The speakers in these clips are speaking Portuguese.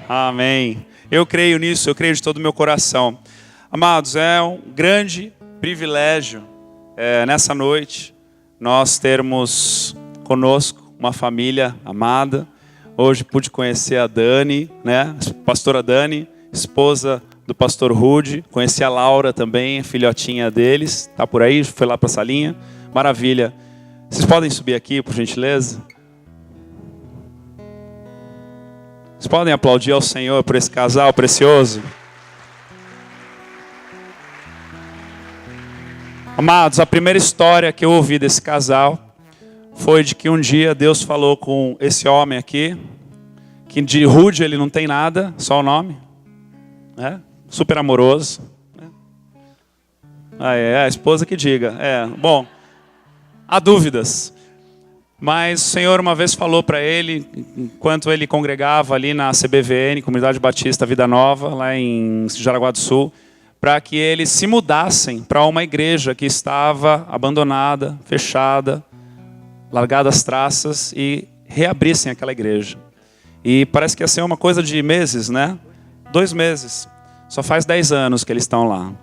Amém. Eu creio nisso, eu creio de todo o meu coração. Amados, é um grande privilégio nessa noite nós termos conosco uma família amada. Hoje pude conhecer a Dani, né? A pastora Dani, esposa do pastor Rude. Conheci a Laura também, filhotinha deles. Tá por aí, foi lá para a salinha. Maravilha. Vocês podem subir aqui, por gentileza? Vocês podem aplaudir ao Senhor por esse casal precioso? Amados, a primeira história que eu ouvi desse casal foi de que um dia Deus falou com esse homem aqui, que de Rude ele não tem nada, só o nome, né? Super amoroso. É a esposa que diga. Bom, há dúvidas. Mas o Senhor uma vez falou para ele, enquanto ele congregava ali na CBVN, Comunidade Batista Vida Nova, lá em Jaraguá do Sul, para que eles se mudassem para uma igreja que estava abandonada, fechada, largada as traças, e reabrissem aquela igreja. E parece que ia ser uma coisa de meses, né? 2 meses. Só faz 10 anos que eles estão lá.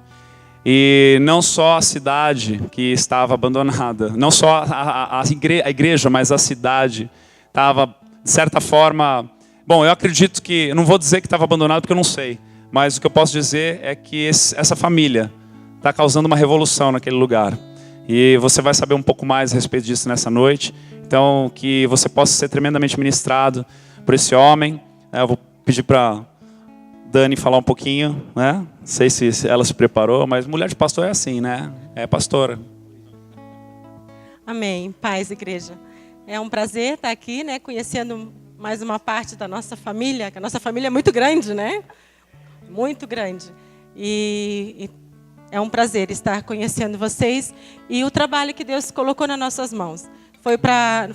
E não só a cidade que estava abandonada, não só a igreja, mas a cidade estava, de certa forma... Bom, eu acredito que... Eu não vou dizer que estava abandonado porque eu não sei. Mas o que eu posso dizer é que essa família está causando uma revolução naquele lugar. E você vai saber um pouco mais a respeito disso nessa noite. Então, que você possa ser tremendamente ministrado por esse homem. Eu vou pedir para Dani falar um pouquinho, né? Não sei se ela se preparou, mas mulher de pastor é assim, né? É pastora. Amém. Paz, igreja. É um prazer estar aqui, né? Conhecendo mais uma parte da nossa família, que a nossa família é muito grande, né? Muito grande. E é um prazer estar conhecendo vocês e o trabalho que Deus colocou nas nossas mãos.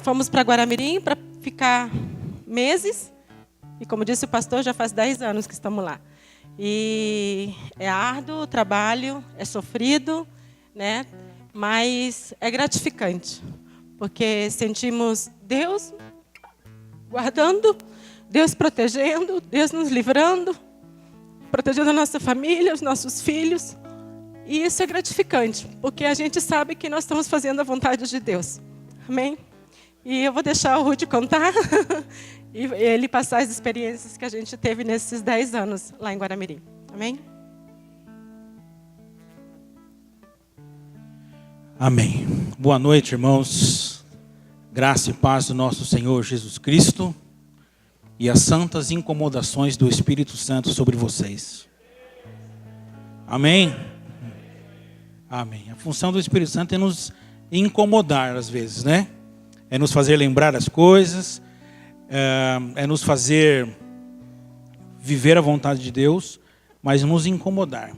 Fomos para Guaramirim para ficar meses. E como disse o pastor, já faz 10 anos que estamos lá. E é árduo o trabalho, é sofrido, né? Mas é gratificante, porque sentimos Deus guardando, Deus protegendo, Deus nos livrando, protegendo a nossa família, os nossos filhos. E isso é gratificante, porque a gente sabe que nós estamos fazendo a vontade de Deus. Amém? E eu vou deixar o Rude contar e ele passar as experiências que a gente teve nesses 10 anos lá em Guaramirim. Amém? Amém. Boa noite, irmãos. Graça e paz do nosso Senhor Jesus Cristo e as santas incomodações do Espírito Santo sobre vocês. Amém? Amém. A função do Espírito Santo é nos incomodar às vezes, né? É nos fazer lembrar as coisas, é nos fazer viver a vontade de Deus, mas nos incomodar.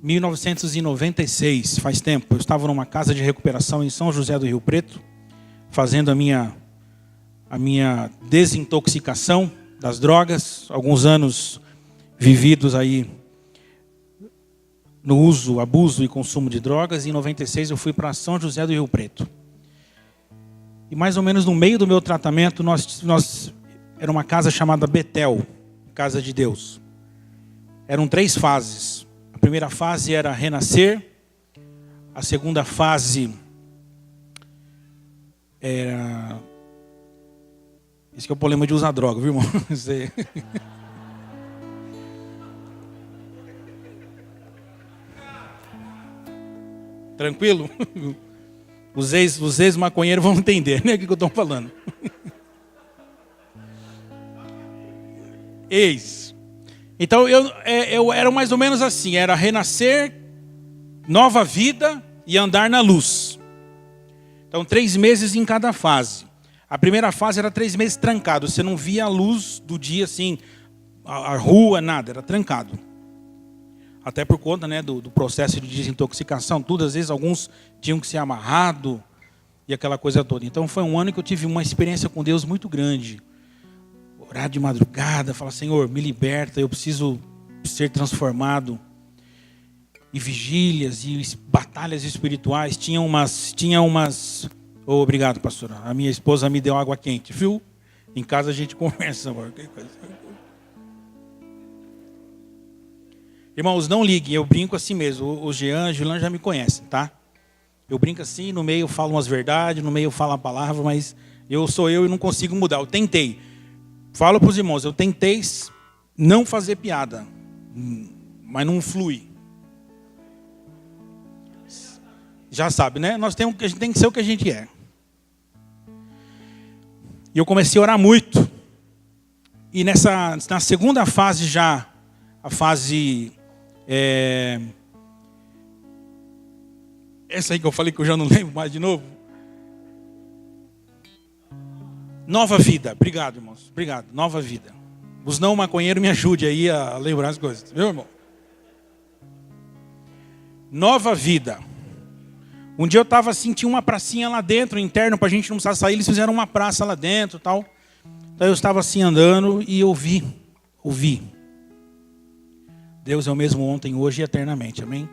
1996, faz tempo, eu estava numa casa de recuperação em São José do Rio Preto, fazendo a minha desintoxicação das drogas, alguns anos vividos aí no uso, abuso e consumo de drogas. Em 96 eu fui para São José do Rio Preto. E mais ou menos no meio do meu tratamento, era uma casa chamada Betel, Casa de Deus. Eram 3 fases. A primeira fase era renascer. A segunda fase era... Esse que é o problema de usar droga, viu, irmão? Tranquilo? Os ex-maconheiros vão entender, né, o que eu estou falando. Ex. Então, eu era mais ou menos assim, era renascer, nova vida e andar na luz. Então, 3 meses em cada fase. A primeira fase era 3 meses trancado, você não via a luz do dia assim, a rua, nada, era trancado. Até por conta, né, do processo de desintoxicação, tudo, às vezes alguns tinham que ser amarrado e aquela coisa toda. Então foi um ano que eu tive uma experiência com Deus muito grande. Orar de madrugada, falar, Senhor, me liberta, eu preciso ser transformado. E vigílias e batalhas espirituais, tinha umas... Oh, obrigado, pastora. A minha esposa me deu água quente, viu? Em casa a gente conversa. Irmãos, não liguem, eu brinco assim mesmo. O Jean, a Juliana já me conhecem, tá? Eu brinco assim, no meio eu falo umas verdades, no meio eu falo a palavra, mas eu sou eu e não consigo mudar. Eu tentei. Falo para os irmãos, eu tentei não fazer piada, mas não flui. Já sabe, né? A gente tem que ser o que a gente é. E eu comecei a orar muito. E na segunda fase já, a fase... essa aí que eu falei que eu já não lembro mais de novo. Nova vida. Obrigado, irmãos. Obrigado. Nova vida. Os não maconheiros me ajudem aí a lembrar as coisas. Viu, irmão? Nova vida. Um dia eu estava assim, tinha uma pracinha lá dentro, interno, para a gente não precisar sair. Eles fizeram uma praça lá dentro e tal. Então eu estava assim andando e ouvi. Deus é o mesmo ontem, hoje e eternamente. Amém?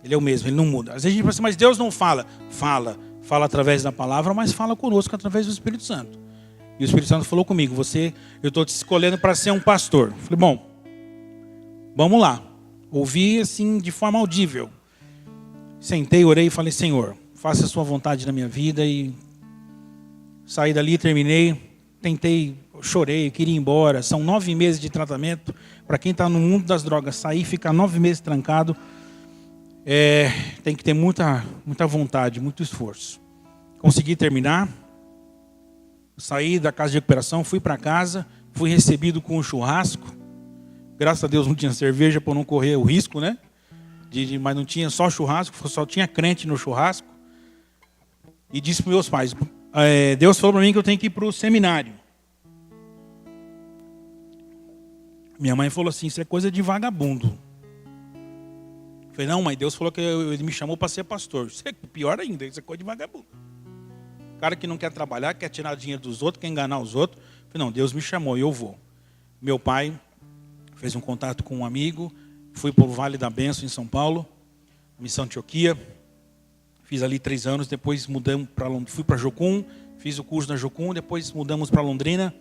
Ele é o mesmo, ele não muda. Às vezes a gente pensa, mas Deus não fala. Fala através da palavra, mas fala conosco através do Espírito Santo. E o Espírito Santo falou comigo, eu estou te escolhendo para ser um pastor. Eu falei, bom, vamos lá. Ouvi assim, de forma audível. Sentei, orei e falei, Senhor, faça a sua vontade na minha vida. E saí dali, terminei. Tentei, chorei, queria ir embora. São 9 meses de tratamento. Para quem está no mundo das drogas, sair e ficar 9 meses trancado, tem que ter muita vontade, muito esforço. Consegui terminar. Saí da casa de recuperação, fui para casa. Fui recebido com um churrasco. Graças a Deus não tinha cerveja para não correr o risco, né? Mas não tinha só churrasco, só tinha crente no churrasco. E disse para meus pais, Deus falou para mim que eu tenho que ir para o seminário. Minha mãe falou assim, isso é coisa de vagabundo. Eu falei, não, mãe, Deus falou que ele me chamou para ser pastor. Isso é pior ainda, isso é coisa de vagabundo. O cara que não quer trabalhar, quer tirar dinheiro dos outros, quer enganar os outros. Eu falei, não, Deus me chamou e eu vou. Meu pai fez um contato com um amigo, fui para o Vale da Bênção em São Paulo, Missão Antioquia. Fiz ali 3 anos, depois fui para Jocum, fiz o curso na Jocum, depois mudamos para Londrina.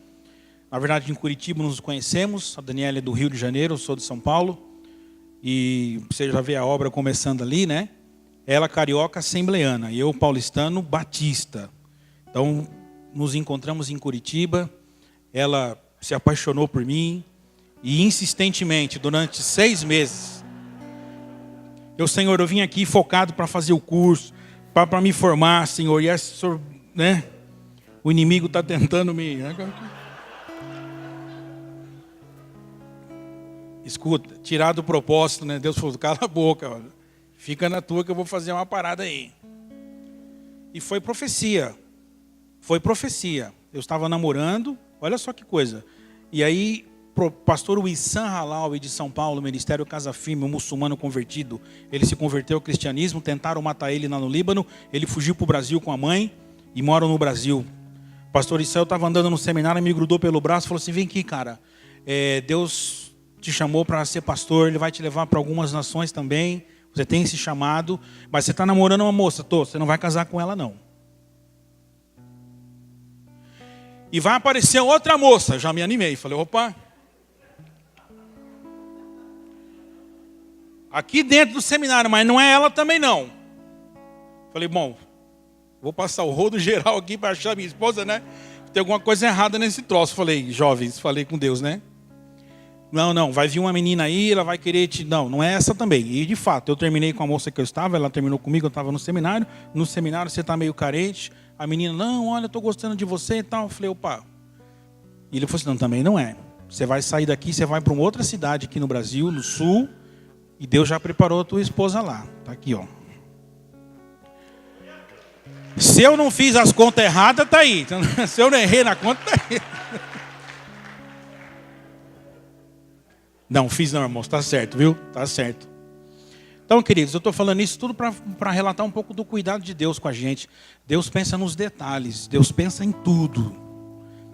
Na verdade, em Curitiba nos conhecemos, a Daniela é do Rio de Janeiro, eu sou de São Paulo. E você já vê a obra começando ali, né? Ela carioca assembleana, e eu paulistano batista. Então, nos encontramos em Curitiba, ela se apaixonou por mim, e insistentemente, durante 6 meses, Senhor, eu vim aqui focado para fazer o curso, para me formar, Senhor, e Senhor, né? O inimigo está tentando me... Escuta, tirar do propósito, né? Deus falou, cala a boca, olha. Fica na tua que eu vou fazer uma parada aí. E foi profecia. Eu estava namorando, olha só que coisa. E aí, o pastor Wissam Halawi de São Paulo, Ministério Casa Firme, um muçulmano convertido, ele se converteu ao cristianismo, tentaram matar ele lá no Líbano, ele fugiu para o Brasil com a mãe e mora no Brasil. O pastor Wissam estava andando no seminário, me grudou pelo braço e falou assim, vem aqui, cara, Deus te chamou para ser pastor, ele vai te levar para algumas nações também, você tem esse chamado, mas você está namorando uma moça, você não vai casar com ela não. E vai aparecer outra moça, já me animei, falei, opa. Aqui dentro do seminário, mas não é ela também não. Falei, bom, vou passar o rodo geral aqui para achar minha esposa, né? Tem alguma coisa errada nesse troço. Falei, jovens, falei com Deus, né? Não, vai vir uma menina aí, ela vai querer te... Não é essa também. E de fato, eu terminei com a moça que eu estava, ela terminou comigo, eu estava no seminário. No seminário você está meio carente. A menina, não, olha, eu estou gostando de você e tal. Eu falei, opa. E ele falou assim, não, também não é. Você vai sair daqui, você vai para uma outra cidade aqui no Brasil, no sul, e Deus já preparou a tua esposa lá. Está aqui, ó. Se eu não fiz as contas erradas, está aí. Se eu não errei na conta, está aí. Não, fiz não, irmãos, está certo, viu? Está certo. Então, queridos, eu estou falando isso tudo para relatar um pouco do cuidado de Deus com a gente. Deus pensa nos detalhes, Deus pensa em tudo.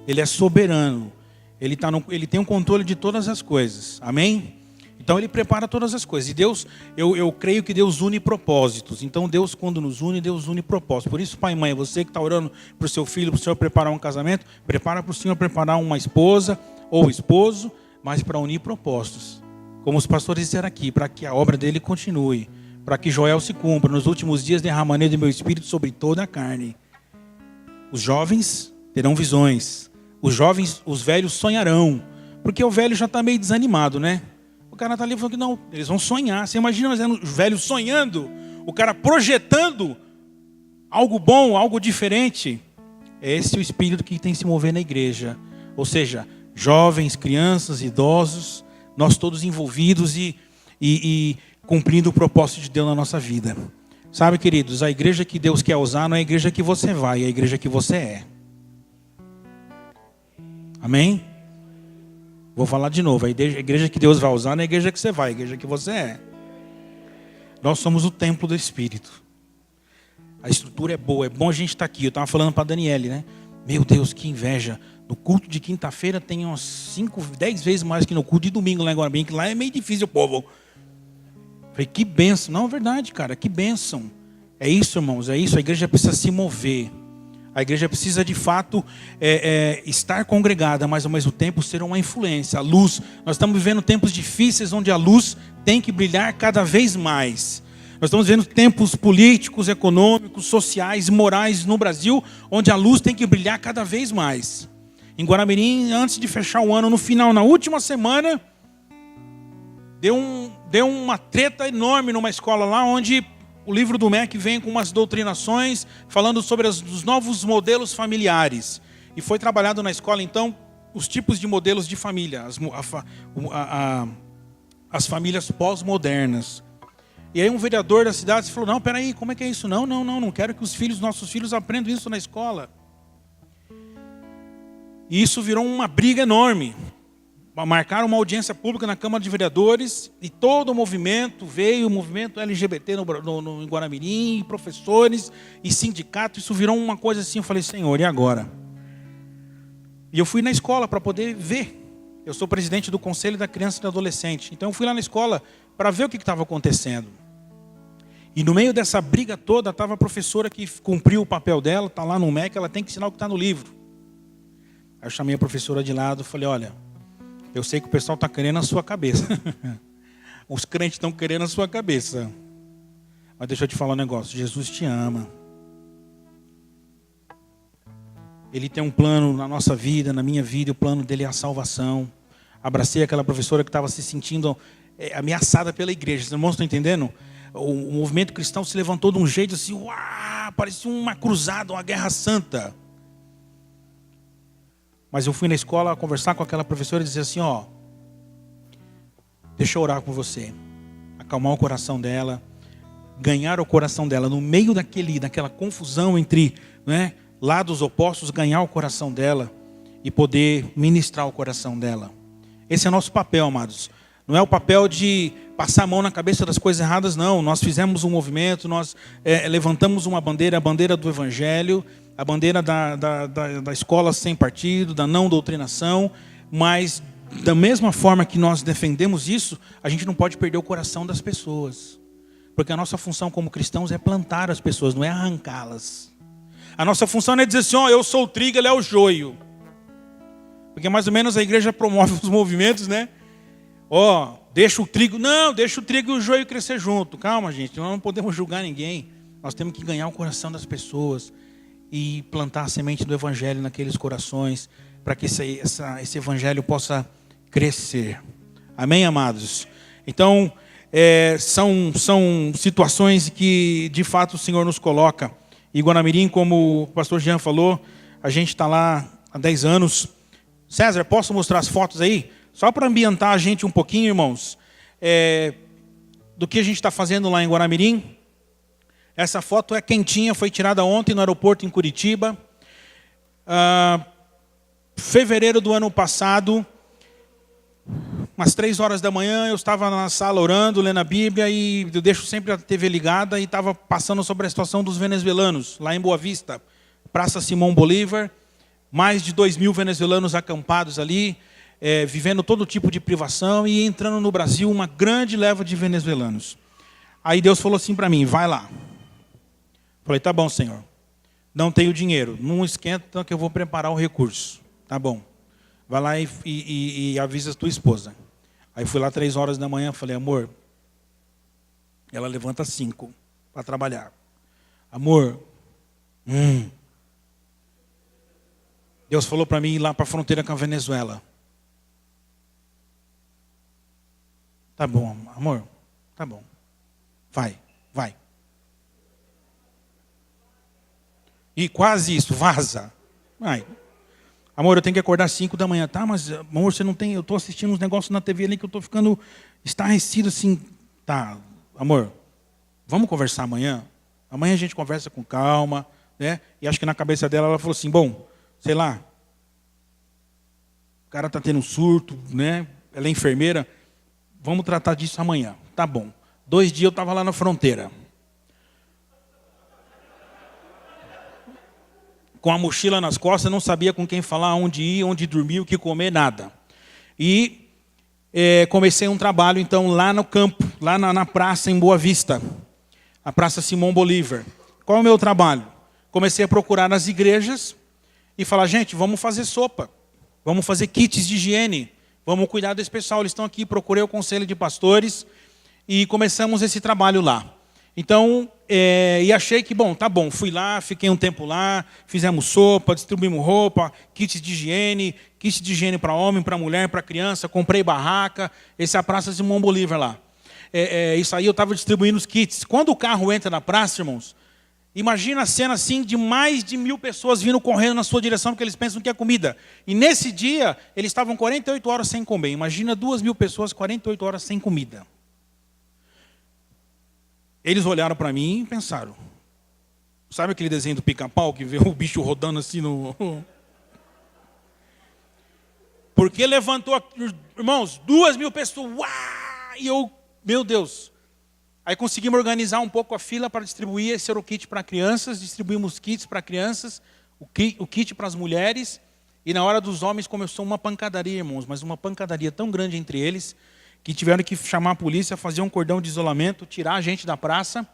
Ele é soberano, ele tem o controle de todas as coisas, amém? Então Ele prepara todas as coisas. E Deus, eu creio que Deus une propósitos. Então Deus, quando nos une, Deus une propósitos. Por isso, pai e mãe, você que está orando para o seu filho, para o Senhor preparar um casamento, prepara para o Senhor preparar uma esposa ou esposo, mas para unir propósitos. como os pastores disseram aqui, para que a obra dele continue, para que Joel se cumpra. Nos últimos dias derramarei do meu espírito sobre toda a carne. Os jovens terão visões. Os velhos sonharão. Porque o velho já está meio desanimado, né? O cara está ali falando que não, eles vão sonhar. Você imagina os velhos sonhando, o cara projetando algo bom, algo diferente. É esse o espírito que tem que se mover na igreja. Ou seja, jovens, crianças, idosos, nós todos envolvidos e cumprindo o propósito de Deus na nossa vida. Sabe, queridos, a igreja que Deus quer usar não é a igreja que você vai, é a igreja que você é. Amém? Vou falar de novo, a igreja que Deus vai usar não é a igreja que você vai, é a igreja que você é. Nós somos o templo do Espírito. A estrutura é boa, é bom a gente estar aqui. Eu estava falando para a Daniele, né? Meu Deus, que inveja. No culto de quinta-feira tem umas 5, 10 vezes mais que no culto de domingo lá em Guaramirim, que lá é meio difícil, povo. Falei, que bênção. Não, é verdade, cara, que bênção. É isso, irmãos, é isso. A igreja precisa se mover. A igreja precisa, de fato, estar congregada, mas, ao mesmo tempo, ser uma influência. A luz, nós estamos vivendo tempos difíceis, onde a luz tem que brilhar cada vez mais. Nós estamos vendo tempos políticos, econômicos, sociais, morais no Brasil, onde a luz tem que brilhar cada vez mais. Em Guaramirim, antes de fechar o ano, no final, na última semana, deu uma treta enorme numa escola lá, onde o livro do MEC vem com umas doutrinações, falando sobre os novos modelos familiares. E foi trabalhado na escola, então, os tipos de modelos de família, as famílias pós-modernas. E aí um vereador da cidade falou, não, peraí, como é que é isso? Não quero que nossos filhos aprendam isso na escola. E isso virou uma briga enorme. Marcaram uma audiência pública na Câmara de Vereadores e todo o movimento, veio o movimento LGBT em Guaramirim, professores e sindicatos, isso virou uma coisa assim, eu falei, Senhor, e agora? E eu fui na escola para poder ver. Eu sou presidente do Conselho da Criança e do Adolescente, então eu fui lá na escola para ver o que estava acontecendo. E no meio dessa briga toda, estava a professora que cumpriu o papel dela, está lá no MEC, ela tem que ensinar o que está no livro. Aí eu chamei a professora de lado e falei, olha, eu sei que o pessoal está querendo a sua cabeça. Os crentes estão querendo a sua cabeça. Mas deixa eu te falar um negócio, Jesus te ama. Ele tem um plano na nossa vida, na minha vida, o plano dele é a salvação. Abracei aquela professora que estava se sentindo ameaçada pela igreja. Os irmãos estão entendendo? O movimento cristão se levantou de um jeito assim, parecia uma cruzada, uma guerra santa. Mas eu fui na escola conversar com aquela professora e dizer assim, deixa eu orar com você. Acalmar o coração dela, ganhar o coração dela. No meio daquela confusão entre lados opostos, ganhar o coração dela e poder ministrar o coração dela. Esse é o nosso papel, amados. Não é o papel de passar a mão na cabeça das coisas erradas, não. Nós fizemos um movimento, nós levantamos uma bandeira, a bandeira do Evangelho, a bandeira da escola sem partido, da não doutrinação, mas da mesma forma que nós defendemos isso, a gente não pode perder o coração das pessoas. Porque a nossa função como cristãos é plantar as pessoas, não é arrancá-las. A nossa função não é dizer assim, eu sou o trigo, ele é o joio. Porque mais ou menos a igreja promove os movimentos, né? Deixa o trigo e o joio crescer junto. Calma, gente, nós não podemos julgar ninguém. Nós temos que ganhar o coração das pessoas e plantar a semente do Evangelho naqueles corações, para que esse Evangelho possa crescer. Amém, amados? Então, são situações que, de fato, o Senhor nos coloca. E Guaramirim, como o pastor Jean falou, a gente está lá há 10 anos. César, posso mostrar as fotos aí? Só para ambientar a gente um pouquinho, irmãos, do que a gente está fazendo lá em Guaramirim. Essa foto é quentinha, foi tirada ontem no aeroporto em Curitiba. Fevereiro do ano passado, umas 3 horas da manhã, eu estava na sala orando, lendo a Bíblia, e eu deixo sempre a TV ligada, e estava passando sobre a situação dos venezuelanos, lá em Boa Vista, Praça Simão Bolívar, mais de 2.000 venezuelanos acampados ali, vivendo todo tipo de privação, e entrando no Brasil uma grande leva de venezuelanos. Aí Deus falou assim para mim, vai lá. Falei, tá bom, Senhor. Não tenho dinheiro, não esquenta que eu vou preparar o recurso. Tá bom. Vai lá e avisa a tua esposa. Aí fui lá 3 horas da manhã, falei, amor, ela levanta 5 para trabalhar. Amor, Deus falou para mim ir lá para a fronteira com a Venezuela. Tá bom, amor, tá bom. Vai. E quase isso, vaza. Vai. Amor, eu tenho que acordar 5 da manhã. Tá, mas amor, você não tem... Eu estou assistindo uns negócios na TV ali que eu estou ficando estarrecido assim. Tá, amor, vamos conversar amanhã? Amanhã a gente conversa com calma, né? E acho que na cabeça dela ela falou assim, bom, sei lá, o cara está tendo um surto, né? Ela é enfermeira, vamos tratar disso amanhã. Tá bom. 2 dias eu estava lá na fronteira. Com a mochila nas costas, não sabia com quem falar, onde ir, onde dormir, o que comer, nada. E comecei um trabalho, então, lá no campo, lá na praça em Boa Vista, a Praça Simão Bolívar. Qual é o meu trabalho? Comecei a procurar nas igrejas e falar, gente, vamos fazer sopa, vamos fazer kits de higiene, vamos cuidar desse pessoal, eles estão aqui, procurei o conselho de pastores e começamos esse trabalho lá. Então, e achei que, bom, tá bom, fui lá, fiquei um tempo lá, fizemos sopa, distribuímos roupa, kits de higiene para homem, para mulher, para criança, comprei barraca, essa é a Praça Simão Bolívar lá. Isso aí eu estava distribuindo os kits. Quando o carro entra na praça, irmãos, imagina a cena assim de mais de 1000 pessoas vindo correndo na sua direção porque eles pensam que é comida. E nesse dia, eles estavam 48 horas sem comer. Imagina 2000 pessoas 48 horas sem comida. Eles olharam para mim e pensaram, sabe aquele desenho do Pica-Pau que vê o bicho rodando assim no... Porque levantou, irmãos, 2000 pessoas, uau! E eu, meu Deus. Aí conseguimos organizar um pouco a fila para distribuir, esse era o kit para crianças, distribuímos kits para crianças, o kit para as mulheres, e na hora dos homens começou uma pancadaria, irmãos, mas uma pancadaria tão grande entre eles, que tiveram que chamar a polícia, fazer um cordão de isolamento, tirar a gente da praça,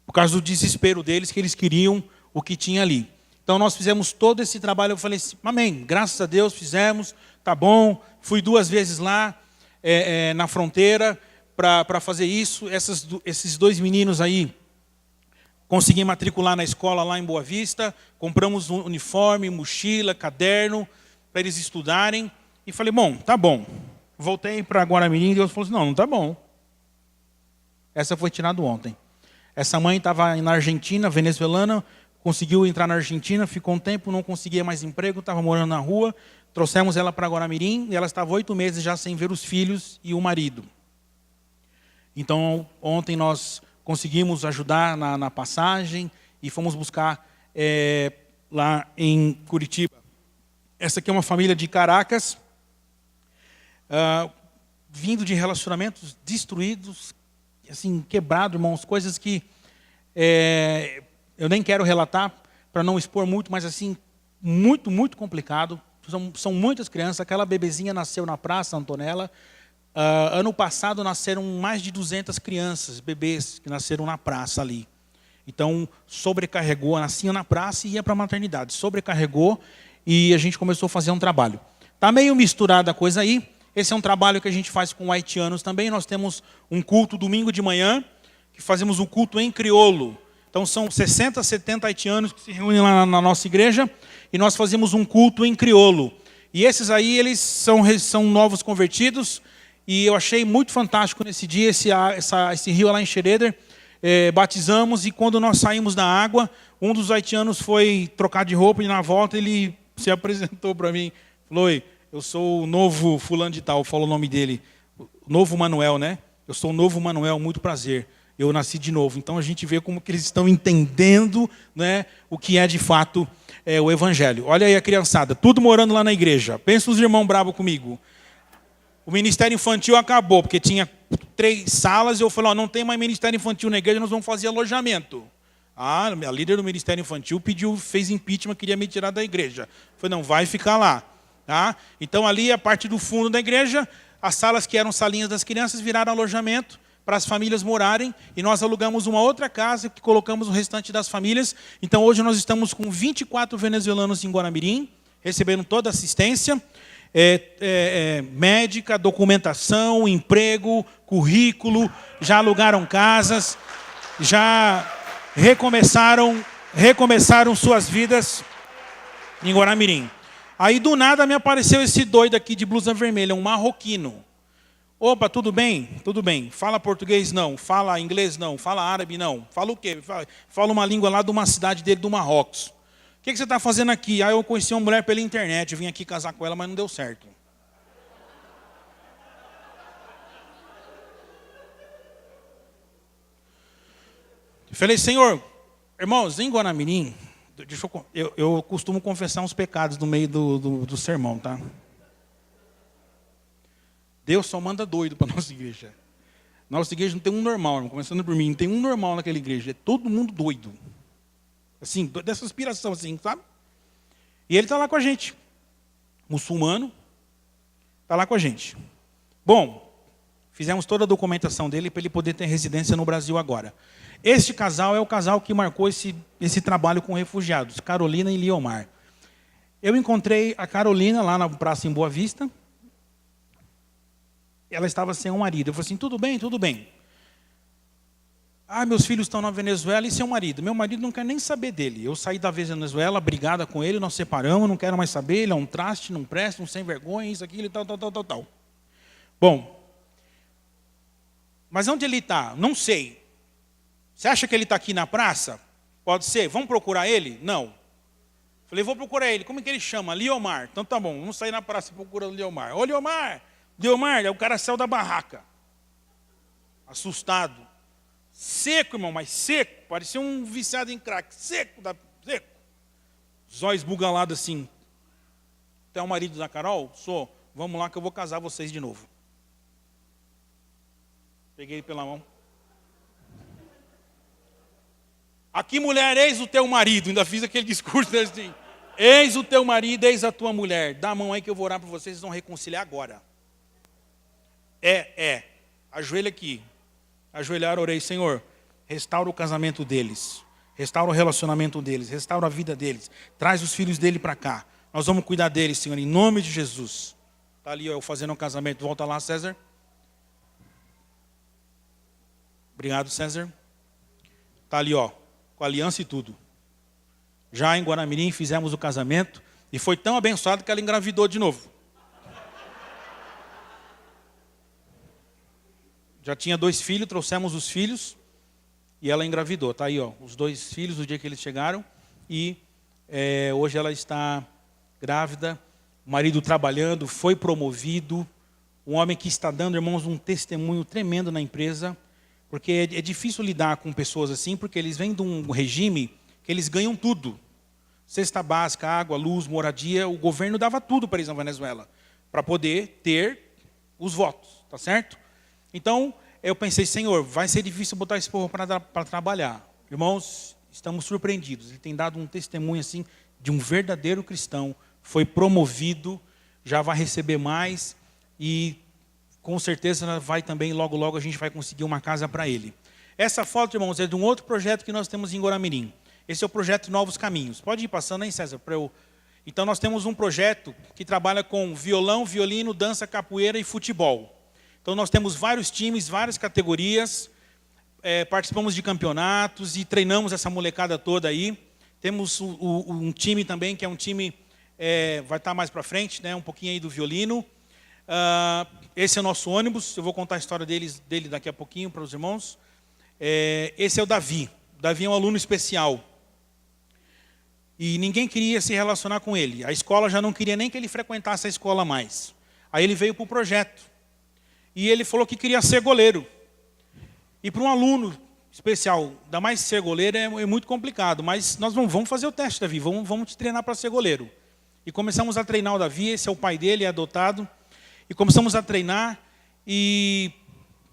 por causa do desespero deles, que eles queriam o que tinha ali. Então nós fizemos todo esse trabalho, eu falei assim, amém, graças a Deus fizemos, tá bom, fui 2 vezes lá, na fronteira, para fazer isso, esses 2 meninos aí, consegui matricular na escola lá em Boa Vista, compramos um uniforme, mochila, caderno, para eles estudarem, e falei, bom, tá bom. Voltei para Guaramirim e Deus falou assim, não está bom. Essa foi tirada ontem. Essa mãe estava na Argentina, venezuelana, conseguiu entrar na Argentina, ficou um tempo, não conseguia mais emprego, estava morando na rua, trouxemos ela para Guaramirim e ela estava 8 meses já sem ver os filhos e o marido. Então, ontem nós conseguimos ajudar na passagem e fomos buscar lá em Curitiba. Essa aqui é uma família de Caracas, vindo de relacionamentos destruídos, assim, quebrado, irmãos, coisas que eu nem quero relatar para não expor muito, mas assim, muito, muito complicado. São muitas crianças, aquela bebezinha nasceu na praça, Antonella. Ano passado nasceram mais de 200 crianças, bebês, que nasceram na praça ali. Então, sobrecarregou, nasciam na praça e ia para a maternidade. Sobrecarregou e a gente começou a fazer um trabalho. Está meio misturada a coisa aí. Esse é um trabalho que a gente faz com haitianos também. Nós temos um culto domingo de manhã, que fazemos um culto em crioulo. Então são 60, 70 haitianos que se reúnem lá na nossa igreja e nós fazemos um culto em crioulo. E esses aí, eles são novos convertidos e eu achei muito fantástico nesse dia, esse rio lá em Xereder. Batizamos e quando nós saímos da água, um dos haitianos foi trocar de roupa e na volta ele se apresentou para mim. Falou, oi, eu sou o novo fulano de tal, falou o nome dele. O novo Manuel, né? Eu sou o novo Manuel, muito prazer. Eu nasci de novo. Então a gente vê como que eles estão entendendo, né, o que é de fato o evangelho. Olha aí a criançada, tudo morando lá na igreja. Pensa os irmãos bravos comigo. O ministério infantil acabou, porque tinha 3 salas e eu falei, não tem mais ministério infantil na igreja, nós vamos fazer alojamento. A líder do ministério infantil fez impeachment, queria me tirar da igreja. Eu falei, não, vai ficar lá. Tá? Então ali a parte do fundo da igreja, as salas que eram salinhas das crianças viraram alojamento para as famílias morarem e nós alugamos uma outra casa que colocamos o restante das famílias. Então hoje nós estamos com 24 venezuelanos em Guaramirim, recebendo toda a assistência. médica, documentação, emprego, currículo, já alugaram casas, já recomeçaram suas vidas em Guaramirim. Aí do nada me apareceu esse doido aqui de blusa vermelha, um marroquino. Opa, tudo bem? Tudo bem. Fala português? Não. Fala inglês? Não. Fala árabe? Não. Fala o quê? Fala uma língua lá de uma cidade dele, do Marrocos. O que você está fazendo aqui? Eu conheci uma mulher pela internet, eu vim aqui casar com ela, mas não deu certo. Eu falei, Senhor, irmãos, em Guaramirim, eu costumo confessar uns pecados no meio do sermão, tá? Deus só manda doido para a nossa igreja. Nossa igreja não tem um normal, começando por mim, não tem um normal naquela igreja. É todo mundo doido. Assim, dessa inspiração, assim, sabe? E ele está lá com a gente. Muçulmano, está lá com a gente. Bom, fizemos toda a documentação dele para ele poder ter residência no Brasil agora. Este casal é o casal que marcou esse trabalho com refugiados, Carolina e Liomar. Eu encontrei a Carolina lá na praça em Boa Vista. Ela estava sem um marido. Eu falei assim, tudo bem, tudo bem. Meus filhos estão na Venezuela e seu marido. Meu marido não quer nem saber dele. Eu saí da Venezuela, brigada com ele, nós separamos, não quero mais saber, ele é um traste, não presta, um sem vergonha, isso, aquilo e tal. Bom, mas onde ele está? Não sei. Você acha que ele está aqui na praça? Pode ser. Vamos procurar ele? Não. Falei, vou procurar ele. Como é que ele chama? Liomar. Então tá bom, vamos sair na praça procurando Liomar. Ô Liomar! Liomar, o cara saiu da barraca. Assustado. Seco, irmão, mas seco. Parecia um viciado em crack. Seco. Zóio esbugalado assim. Até o marido da Carol? Sou. Vamos lá que eu vou casar vocês de novo. Peguei ele pela mão. Aqui, mulher, eis o teu marido. Ainda fiz aquele discurso assim. Eis o teu marido, eis a tua mulher. Dá a mão aí que eu vou orar para vocês, vocês vão reconciliar agora. Ajoelha aqui. Ajoelhar, orei, Senhor, restaura o casamento deles. Restaura o relacionamento deles. Restaura a vida deles. Traz os filhos dele para cá. Nós vamos cuidar deles, Senhor, em nome de Jesus. Está ali, eu fazendo um casamento. Volta lá, César. Obrigado, César. Está ali, com aliança e tudo. Já em Guaramirim fizemos o casamento. E foi tão abençoado que ela engravidou de novo. Já tinha 2 filhos, trouxemos os filhos e ela engravidou. Está aí, os 2 filhos, no dia que eles chegaram. E hoje ela está grávida, o marido trabalhando, foi promovido. Um homem que está dando, irmãos, um testemunho tremendo na empresa. Porque é difícil lidar com pessoas assim, porque eles vêm de um regime que eles ganham tudo. Cesta básica, água, luz, moradia. O governo dava tudo para eles na Venezuela, para poder ter os votos, tá certo? Então, eu pensei, Senhor, vai ser difícil botar esse povo para trabalhar. Irmãos, estamos surpreendidos. Ele tem dado um testemunho assim de um verdadeiro cristão. Foi promovido, já vai receber mais e com certeza vai também, logo a gente vai conseguir uma casa para ele. Essa foto, irmãos, é de um outro projeto que nós temos em Guaramirim. Esse é o projeto Novos Caminhos. Pode ir passando aí, César, para eu... Então, nós temos um projeto que trabalha com violão, violino, dança, capoeira e futebol. Então, nós temos vários times, várias categorias, participamos de campeonatos e treinamos essa molecada toda aí. Temos um time também, que é um time, vai estar mais para frente, né, um pouquinho aí do violino. Esse é o nosso ônibus, eu vou contar a história dele daqui a pouquinho para os irmãos. Esse é o Davi. O Davi é um aluno especial. E ninguém queria se relacionar com ele. A escola já não queria nem que ele frequentasse a escola mais. Aí ele veio para o projeto. E ele falou que queria ser goleiro. E para um aluno especial, ainda mais ser goleiro é muito complicado. Mas nós vamos fazer o teste, Davi. Vamos te treinar para ser goleiro. E começamos a treinar o Davi. Esse é o pai dele, é adotado. E começamos a treinar. E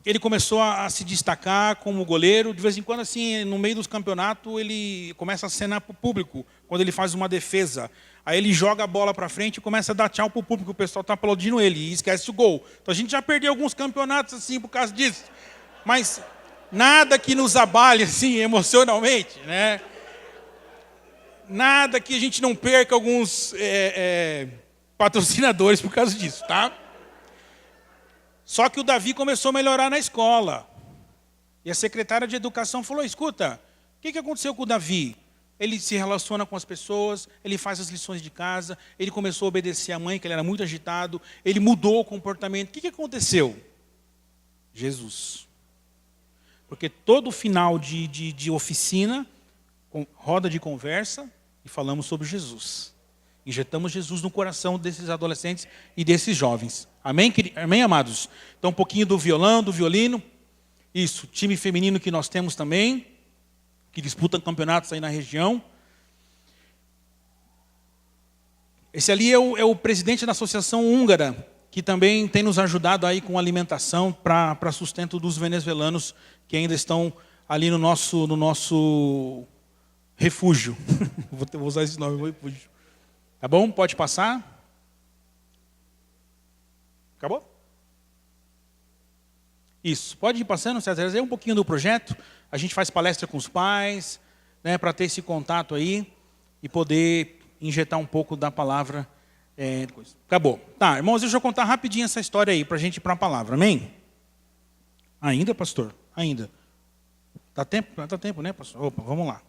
ele começou a se destacar como goleiro. De vez em quando, assim, no meio dos campeonatos, ele começa a acenar para o público. Quando ele faz uma defesa. Aí ele joga a bola para frente e começa a dar tchau para o público. O pessoal está aplaudindo ele e esquece o gol. Então a gente já perdeu alguns campeonatos assim por causa disso. Mas nada que nos abale assim emocionalmente, né? Nada que a gente não perca alguns patrocinadores por causa disso, tá? Só que o Davi começou a melhorar na escola. E a secretária de educação falou, escuta, o que aconteceu com o Davi? Ele se relaciona com as pessoas, ele faz as lições de casa, ele começou a obedecer a mãe, que ele era muito agitado, ele mudou o comportamento. O que aconteceu? Jesus. Porque todo final de oficina, roda de conversa, e falamos sobre Jesus. Injetamos Jesus no coração desses adolescentes e desses jovens. Amém, amém, amados? Então, um pouquinho do violão, do violino. Isso, time feminino que nós temos também, que disputam campeonatos aí na região. Esse ali é o presidente da Associação Húngara, que também tem nos ajudado aí com alimentação para sustento dos venezuelanos que ainda estão ali no nosso refúgio. Vou usar esse nome, refúgio. Tá bom? Pode passar. Acabou? Isso. Pode ir passando, César. Um pouquinho do projeto. A gente faz palestra com os pais, né, para ter esse contato aí e poder injetar um pouco da palavra. Acabou. Tá, irmãos, deixa eu contar rapidinho essa história aí, para a gente ir para a palavra. Amém? Ainda, pastor? Ainda. Dá tempo? Dá tempo, né, pastor? Opa, vamos lá.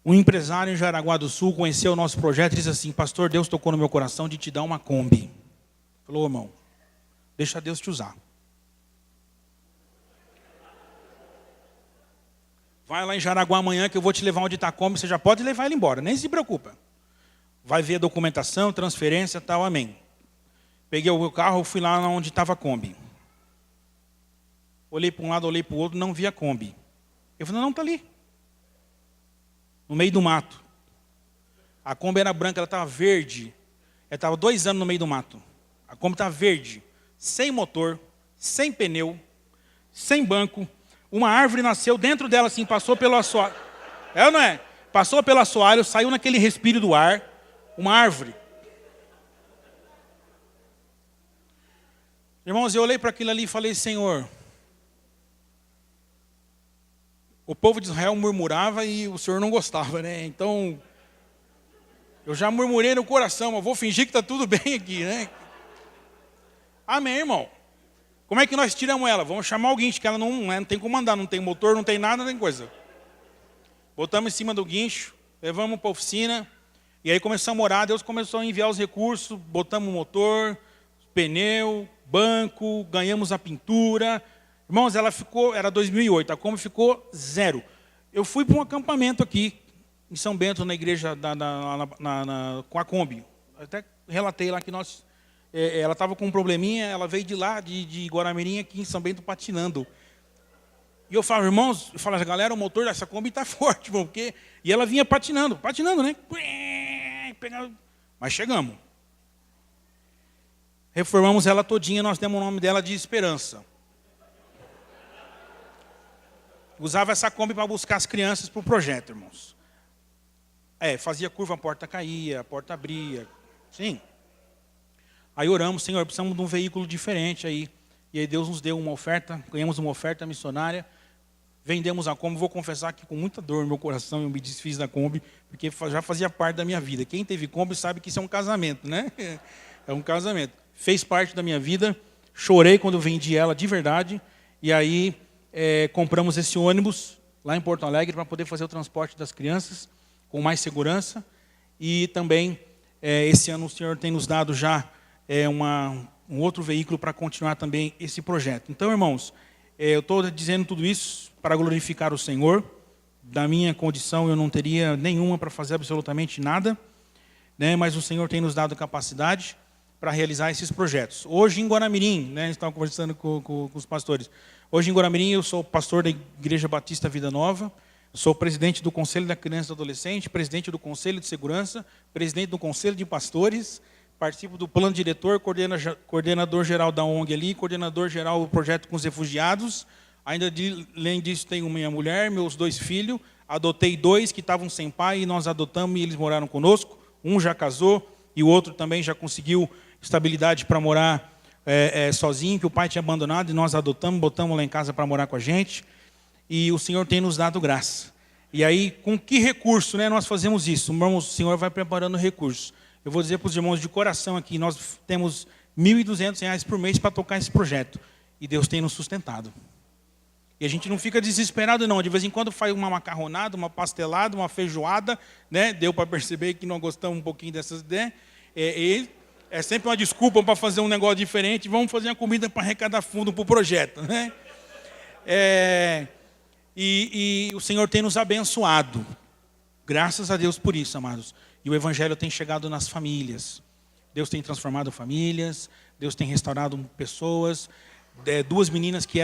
Um empresário em Jaraguá do Sul conheceu o nosso projeto e disse assim, pastor, Deus tocou no meu coração de te dar uma Kombi. Falou, irmão, deixa Deus te usar. Vai lá em Jaraguá amanhã que eu vou te levar onde está a Kombi, você já pode levar ele embora, nem se preocupa. Vai ver a documentação, transferência, tal, amém. Peguei o meu carro, fui lá onde estava a Kombi. Olhei para um lado, olhei para o outro, não vi a Kombi. Eu falei, não, está ali. No meio do mato. A Kombi era branca, ela estava verde. Ela estava 2 anos no meio do mato. A Kombi estava verde, sem motor, sem pneu, sem banco. Uma árvore nasceu dentro dela, assim, passou pelo assoalho. É ou não é? Passou pelo assoalho, saiu naquele respiro do ar. Uma árvore. Irmãos, eu olhei para aquilo ali e falei, Senhor, o povo de Israel murmurava e o Senhor não gostava, né? Então, eu já murmurei no coração, mas vou fingir que está tudo bem aqui, né? Amém, irmão. Como é que nós tiramos ela? Vamos chamar o guincho, que ela não tem como andar, não tem motor, não tem nada, não tem coisa. Botamos em cima do guincho, levamos para a oficina, e aí começamos a orar, Deus começou a enviar os recursos, botamos o motor, pneu, banco, ganhamos a pintura. Irmãos, ela ficou, era 2008, a Kombi ficou 0. Eu fui para um acampamento aqui, em São Bento, na igreja com a Kombi. Até relatei lá que ela estava com um probleminha, ela veio de lá, de Guaramirim, aqui em São Bento, patinando. E eu falo, irmãos, galera, o motor dessa Kombi está forte, irmão, porque... E ela vinha patinando, né? Mas chegamos. Reformamos ela todinha, nós demos o nome dela de Esperança. Usava essa Kombi para buscar as crianças para o projeto, irmãos. Fazia curva, a porta caía, a porta abria. Sim. Aí oramos, Senhor, precisamos de um veículo diferente aí. E aí Deus nos deu uma oferta, ganhamos uma oferta missionária. Vendemos a Kombi, vou confessar que com muita dor no meu coração eu me desfiz da Kombi, porque já fazia parte da minha vida. Quem teve Kombi sabe que isso é um casamento, né? É um casamento. Fez parte da minha vida, chorei quando eu vendi ela de verdade. E aí... compramos esse ônibus lá em Porto Alegre para poder fazer o transporte das crianças com mais segurança. E também, esse ano, o Senhor tem nos dado já um outro veículo para continuar também esse projeto. Então, irmãos, eu estou dizendo tudo isso para glorificar o Senhor. Da minha condição, eu não teria nenhuma para fazer absolutamente nada, né? Mas o Senhor tem nos dado capacidade para realizar esses projetos. Hoje, em Guaramirim, né, a gente estava conversando com os pastores. Hoje, em Guaramirim, eu sou pastor da Igreja Batista Vida Nova, sou presidente do Conselho da Criança e do Adolescente, presidente do Conselho de Segurança, presidente do Conselho de Pastores, participo do plano diretor, coordenador geral da ONG ali, coordenador geral do projeto com os refugiados. Ainda além disso, tenho minha mulher, meus 2 filhos, adotei 2 que estavam sem pai e nós adotamos e eles moraram conosco. Um já casou e o outro também já conseguiu estabilidade para morar sozinho, que o pai tinha abandonado, e nós adotamos, botamos lá em casa para morar com a gente, e o Senhor tem nos dado graça. E aí, com que recurso, né, nós fazemos isso? Irmãos, o Senhor vai preparando recursos. Eu vou dizer para os irmãos de coração aqui, nós temos R$1.200 por mês para tocar esse projeto. E Deus tem nos sustentado. E a gente não fica desesperado, não. De vez em quando faz uma macarronada, uma pastelada, uma feijoada, né? Deu para perceber que nós gostamos um pouquinho dessas ideias. É sempre uma desculpa para fazer um negócio diferente. Vamos fazer uma comida para arrecadar fundo para o projeto, né? E o Senhor tem nos abençoado. Graças a Deus por isso, amados. E o Evangelho tem chegado nas famílias. Deus tem transformado famílias. Deus tem restaurado pessoas. 2 meninas que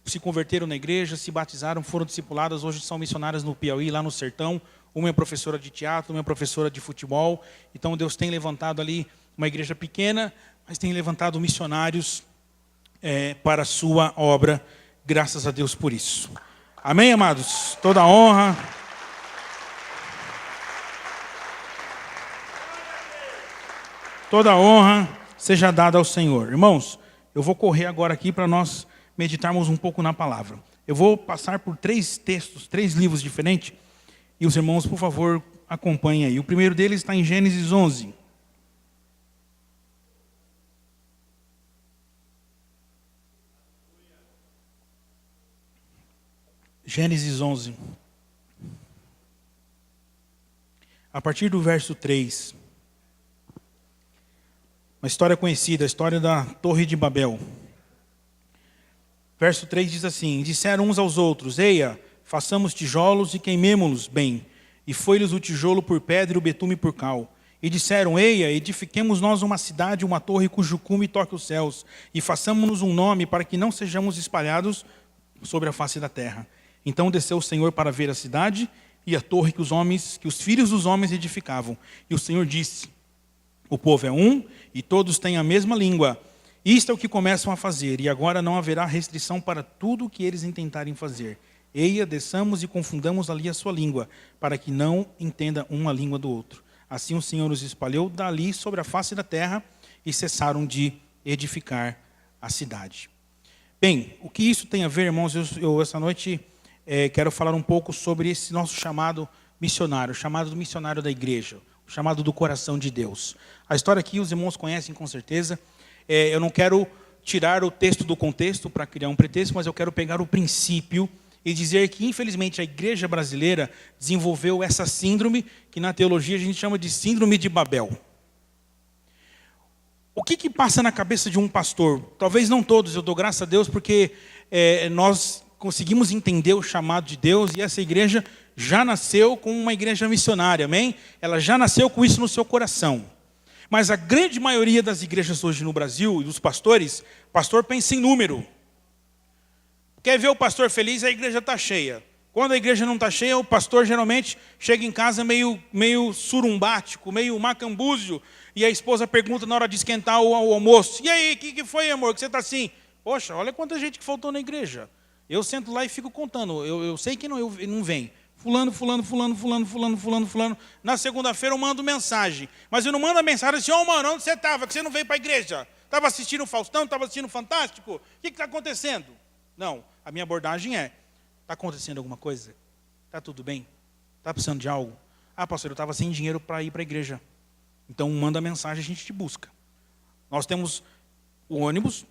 se converteram na igreja, se batizaram, foram discipuladas, hoje são missionárias no Piauí, lá no sertão. Uma é professora de teatro, uma é professora de futebol. Então Deus tem levantado ali uma igreja pequena, mas tem levantado missionários para a sua obra. Graças a Deus por isso. Amém, amados? Toda a honra. Toda a honra seja dada ao Senhor. Irmãos, eu vou correr agora aqui para nós meditarmos um pouco na palavra. Eu vou passar por 3 textos, 3 livros diferentes, e os irmãos, por favor, acompanhem aí. O primeiro deles está em Gênesis 11. Gênesis 11. A partir do verso 3. Uma história conhecida, a história da Torre de Babel. Verso 3 diz assim: disseram uns aos outros: eia, façamos tijolos e queimemo-los bem. E foi-lhes o tijolo por pedra e o betume por cal. E disseram: eia, edifiquemos nós uma cidade, uma torre cujo cume toque os céus, e façamos-nos um nome para que não sejamos espalhados sobre a face da terra. Então desceu o Senhor para ver a cidade e a torre que os filhos dos homens edificavam. E o Senhor disse: o povo é um, e todos têm a mesma língua. Isto é o que começam a fazer, e agora não haverá restrição para tudo o que eles intentarem fazer. Eia, desçamos e confundamos ali a sua língua, para que não entenda um a língua do outro. Assim o Senhor os espalhou dali sobre a face da terra, e cessaram de edificar a cidade. Bem, o que isso tem a ver, irmãos? Eu essa noite quero falar um pouco sobre esse nosso chamado missionário, o chamado do missionário da igreja, o chamado do coração de Deus. A história aqui os irmãos conhecem com certeza. Eu não quero tirar o texto do contexto para criar um pretexto, mas eu quero pegar o princípio e dizer que, infelizmente, a igreja brasileira desenvolveu essa síndrome, que na teologia a gente chama de síndrome de Babel. O que passa na cabeça de um pastor? Talvez não todos, eu dou graças a Deus, porque nós conseguimos entender o chamado de Deus, e essa igreja já nasceu como uma igreja missionária, amém? Ela já nasceu com isso no seu coração. Mas a grande maioria das igrejas hoje no Brasil, e dos pastores, pastor pensa em número. Quer ver o pastor feliz, a igreja está cheia. Quando a igreja não está cheia, o pastor geralmente chega em casa meio surumbático, meio macambúzio, e a esposa pergunta na hora de esquentar o almoço: e aí, o que foi, amor, que você está assim? Poxa, olha quanta gente que faltou na igreja. Eu sento lá e fico contando, eu sei que não vem. Fulano. Na segunda-feira eu mando mensagem. Mas eu não mando a mensagem assim: ô mano, onde você estava? Que você não veio para a igreja? Estava assistindo o Faustão? Estava assistindo o Fantástico? O que está acontecendo? Não, a minha abordagem está acontecendo alguma coisa? Está tudo bem? Está precisando de algo? Ah, pastor, eu estava sem dinheiro para ir para a igreja. Então manda mensagem, a gente te busca. Nós temos o ônibus,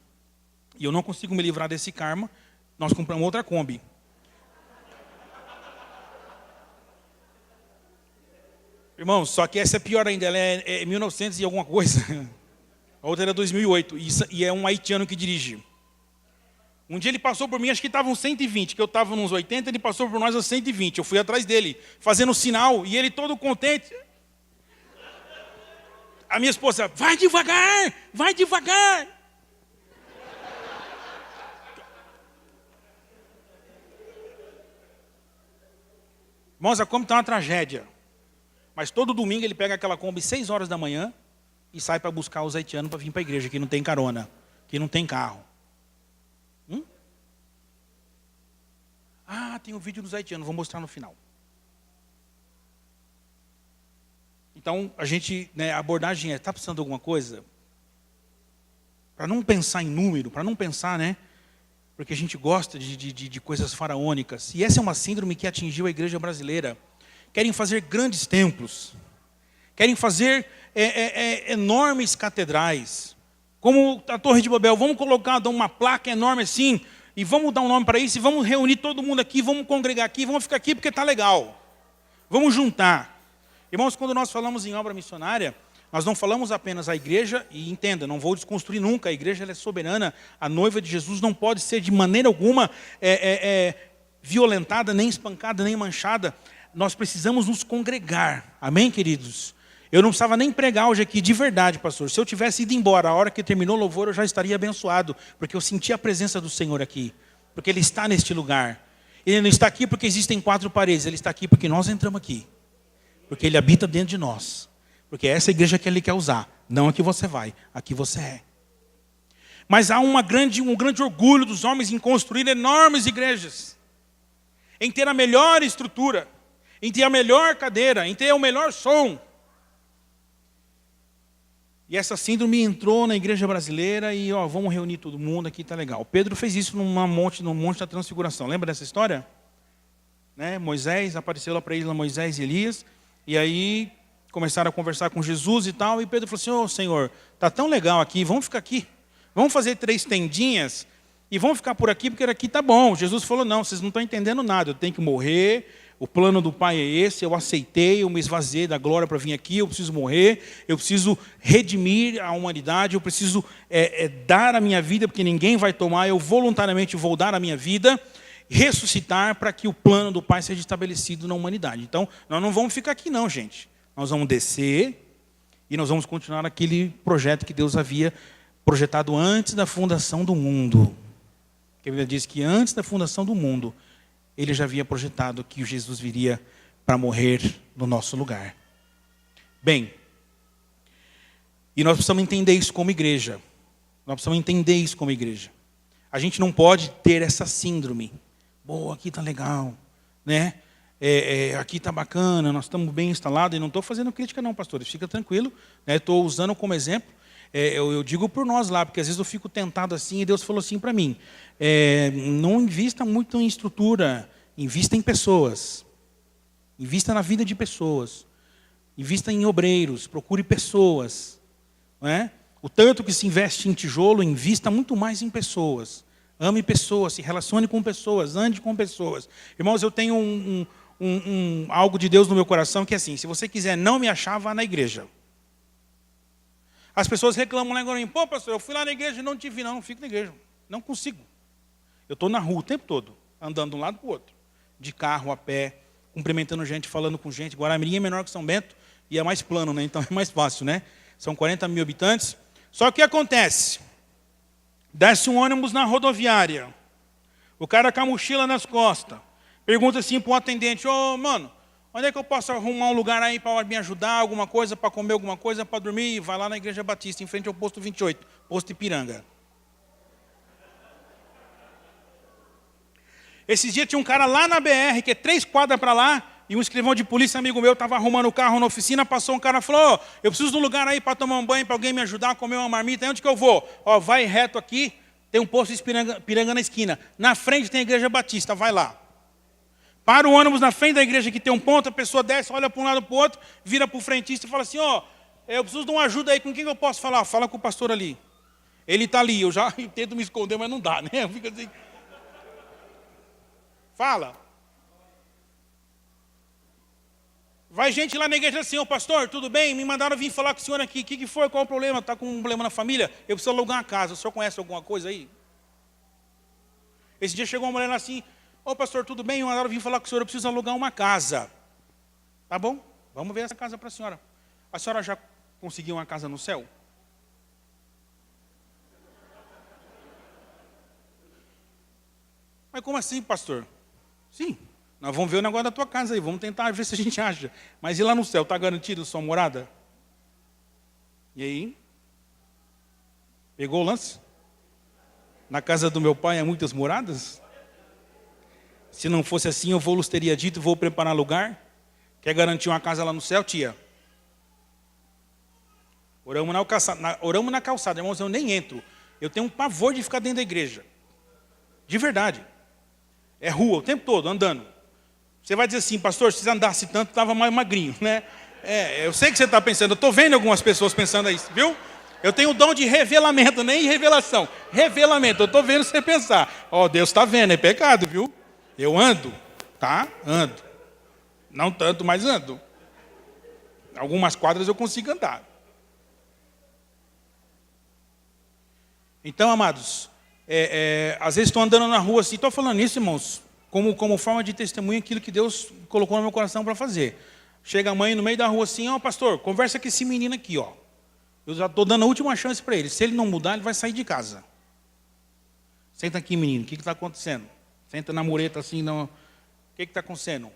e eu não consigo me livrar desse karma. Nós compramos outra Kombi. Irmãos, só que essa é pior ainda, ela é 1900 e alguma coisa. A outra era 2008, e é um haitiano que dirige. Um dia ele passou por mim, acho que estava uns 120, que eu estava uns 80, ele passou por nós a 120. Eu fui atrás dele, fazendo sinal, e ele todo contente. A minha esposa: vai devagar, vai devagar. Irmãos, a Kombi está uma tragédia. Mas todo domingo ele pega aquela Kombi 6 horas da manhã e sai para buscar os haitianos para vir para a igreja, que não tem carona, que não tem carro. Ah, tem um vídeo dos haitianos, vou mostrar no final. Então, a abordagem está precisando de alguma coisa? Para não pensar em número, para não pensar, porque a gente gosta de coisas faraônicas. E essa é uma síndrome que atingiu a igreja brasileira. Querem fazer grandes templos. Querem fazer enormes catedrais, como a Torre de Babel. Vamos colocar uma placa enorme assim, e vamos dar um nome para isso, e vamos reunir todo mundo aqui, vamos congregar aqui, vamos ficar aqui porque está legal. Vamos juntar. Irmãos, quando nós falamos em obra missionária, nós não falamos apenas a igreja, e entenda, não vou desconstruir nunca, a igreja ela é soberana, a noiva de Jesus não pode ser de maneira alguma violentada, nem espancada, nem manchada. Nós precisamos nos congregar, amém, queridos? Eu não precisava nem pregar hoje aqui, de verdade, pastor. Se eu tivesse ido embora, a hora que terminou o louvor, eu já estaria abençoado, porque eu senti a presença do Senhor aqui, porque Ele está neste lugar. Ele não está aqui porque existem 4 paredes, Ele está aqui porque nós entramos aqui, porque Ele habita dentro de nós, porque é essa igreja que Ele quer usar, não aqui você vai, aqui você é. Mas há um grande orgulho dos homens em construir enormes igrejas, em ter a melhor estrutura, em ter a melhor cadeira, em ter o melhor som. E essa síndrome entrou na igreja brasileira e vamos reunir todo mundo aqui, tá legal. Pedro fez isso no monte da transfiguração. Lembra dessa história? Né? Moisés, apareceu lá para ele, Moisés e Elias, e aí começaram a conversar com Jesus e tal, e Pedro falou assim, Senhor, tá tão legal aqui, vamos ficar aqui. Vamos fazer 3 tendinhas e vamos ficar por aqui, porque aqui tá bom. Jesus falou, não, vocês não estão entendendo nada, eu tenho que morrer, o plano do Pai é esse, eu aceitei, eu me esvaziei da glória para vir aqui, eu preciso morrer, eu preciso redimir a humanidade, eu preciso dar a minha vida, porque ninguém vai tomar, eu voluntariamente vou dar a minha vida, ressuscitar para que o plano do Pai seja estabelecido na humanidade. Então, nós não vamos ficar aqui não, gente. Nós vamos descer e nós vamos continuar aquele projeto que Deus havia projetado antes da fundação do mundo. A Bíblia diz que antes da fundação do mundo, Ele já havia projetado que Jesus viria para morrer no nosso lugar. Bem, e nós precisamos entender isso como igreja. Nós precisamos entender isso como igreja. A gente não pode ter essa síndrome. Boa, aqui está legal, né? Aqui está bacana, nós estamos bem instalados. E não estou fazendo crítica não, pastores, fica tranquilo. Estou usando como exemplo. Eu digo por nós lá, porque às vezes eu fico tentado assim, e Deus falou assim para mim, não invista muito em estrutura, invista em pessoas, invista na vida de pessoas, invista em obreiros, procure pessoas, não é? O tanto que se investe em tijolo, invista muito mais em pessoas, ame pessoas, se relacione com pessoas, ande com pessoas. Irmãos, eu tenho algo de Deus no meu coração, que é assim, se você quiser não me achar, vá na igreja. As pessoas reclamam lá agora, pô, pastor, eu fui lá na igreja e não te vi, não fico na igreja. Não consigo. Eu estou na rua o tempo todo, andando de um lado para o outro. De carro, a pé, cumprimentando gente, falando com gente. Guaramirim é menor que São Bento e é mais plano, né? Então é mais fácil, né? São 40 mil habitantes. Só que o que acontece? Desce um ônibus na rodoviária. O cara com a mochila nas costas. Pergunta assim para o atendente, mano, onde é que eu posso arrumar um lugar aí para me ajudar, alguma coisa, para comer alguma coisa, para dormir? E vai lá na Igreja Batista, em frente ao posto 28, posto Ipiranga. Esses dias tinha um cara lá na BR, que é 3 quadras para lá, e um escrivão de polícia, amigo meu, estava arrumando o carro na oficina, passou um cara e falou, eu preciso de um lugar aí para tomar um banho, para alguém me ajudar a comer uma marmita. Aí onde que eu vou? Vai reto aqui, tem um posto de Ipiranga na esquina. Na frente tem a Igreja Batista, vai lá. Para o ônibus na frente da igreja que tem um ponto, a pessoa desce, olha para um lado para o outro, vira para o frentista e fala assim, eu preciso de uma ajuda aí, com quem eu posso falar? Fala com o pastor ali. Ele está ali, eu já tento me esconder, mas não dá, né? Eu fico assim. Fala. Vai gente lá na igreja assim, pastor, tudo bem? Me mandaram vir falar com o senhor aqui. O que foi? Qual o problema? Está com um problema na família? Eu preciso alugar uma casa. O senhor conhece alguma coisa aí? Esse dia chegou uma mulher lá assim, pastor, tudo bem? Me mandaram vir falar com o senhor, eu preciso alugar uma casa. Tá bom? Vamos ver essa casa para a senhora. A senhora já conseguiu uma casa no céu? Mas como assim, pastor? Sim, nós vamos ver o negócio da tua casa aí, vamos tentar ver se a gente acha. Mas e lá no céu, está garantido sua morada? E aí? Pegou o lance? Na casa do meu pai há muitas moradas? Se não fosse assim, eu vos teria dito, vou preparar lugar. Quer garantir uma casa lá no céu, tia? Oramos na calçada, irmãos, eu nem entro. Eu tenho um pavor de ficar dentro da igreja. De verdade. É rua o tempo todo, andando. Você vai dizer assim, pastor, se andasse tanto, estava mais magrinho, né? Eu sei que você está pensando, eu estou vendo algumas pessoas pensando isso, viu? Eu tenho o dom de revelamento, nem revelação. Revelamento, eu estou vendo você pensar. Deus está vendo, é pecado, viu? Eu ando, tá? Ando. Não tanto, mas ando. Algumas quadras eu consigo andar. Então, amados, às vezes estou andando na rua assim, estou falando isso, irmãos, como forma de testemunho aquilo que Deus colocou no meu coração para fazer. Chega a mãe no meio da rua assim, pastor, conversa com esse menino aqui, Eu já estou dando a última chance para ele. Se ele não mudar, ele vai sair de casa. Senta aqui, menino, o que está acontecendo? Senta na mureta assim, não. O que está acontecendo?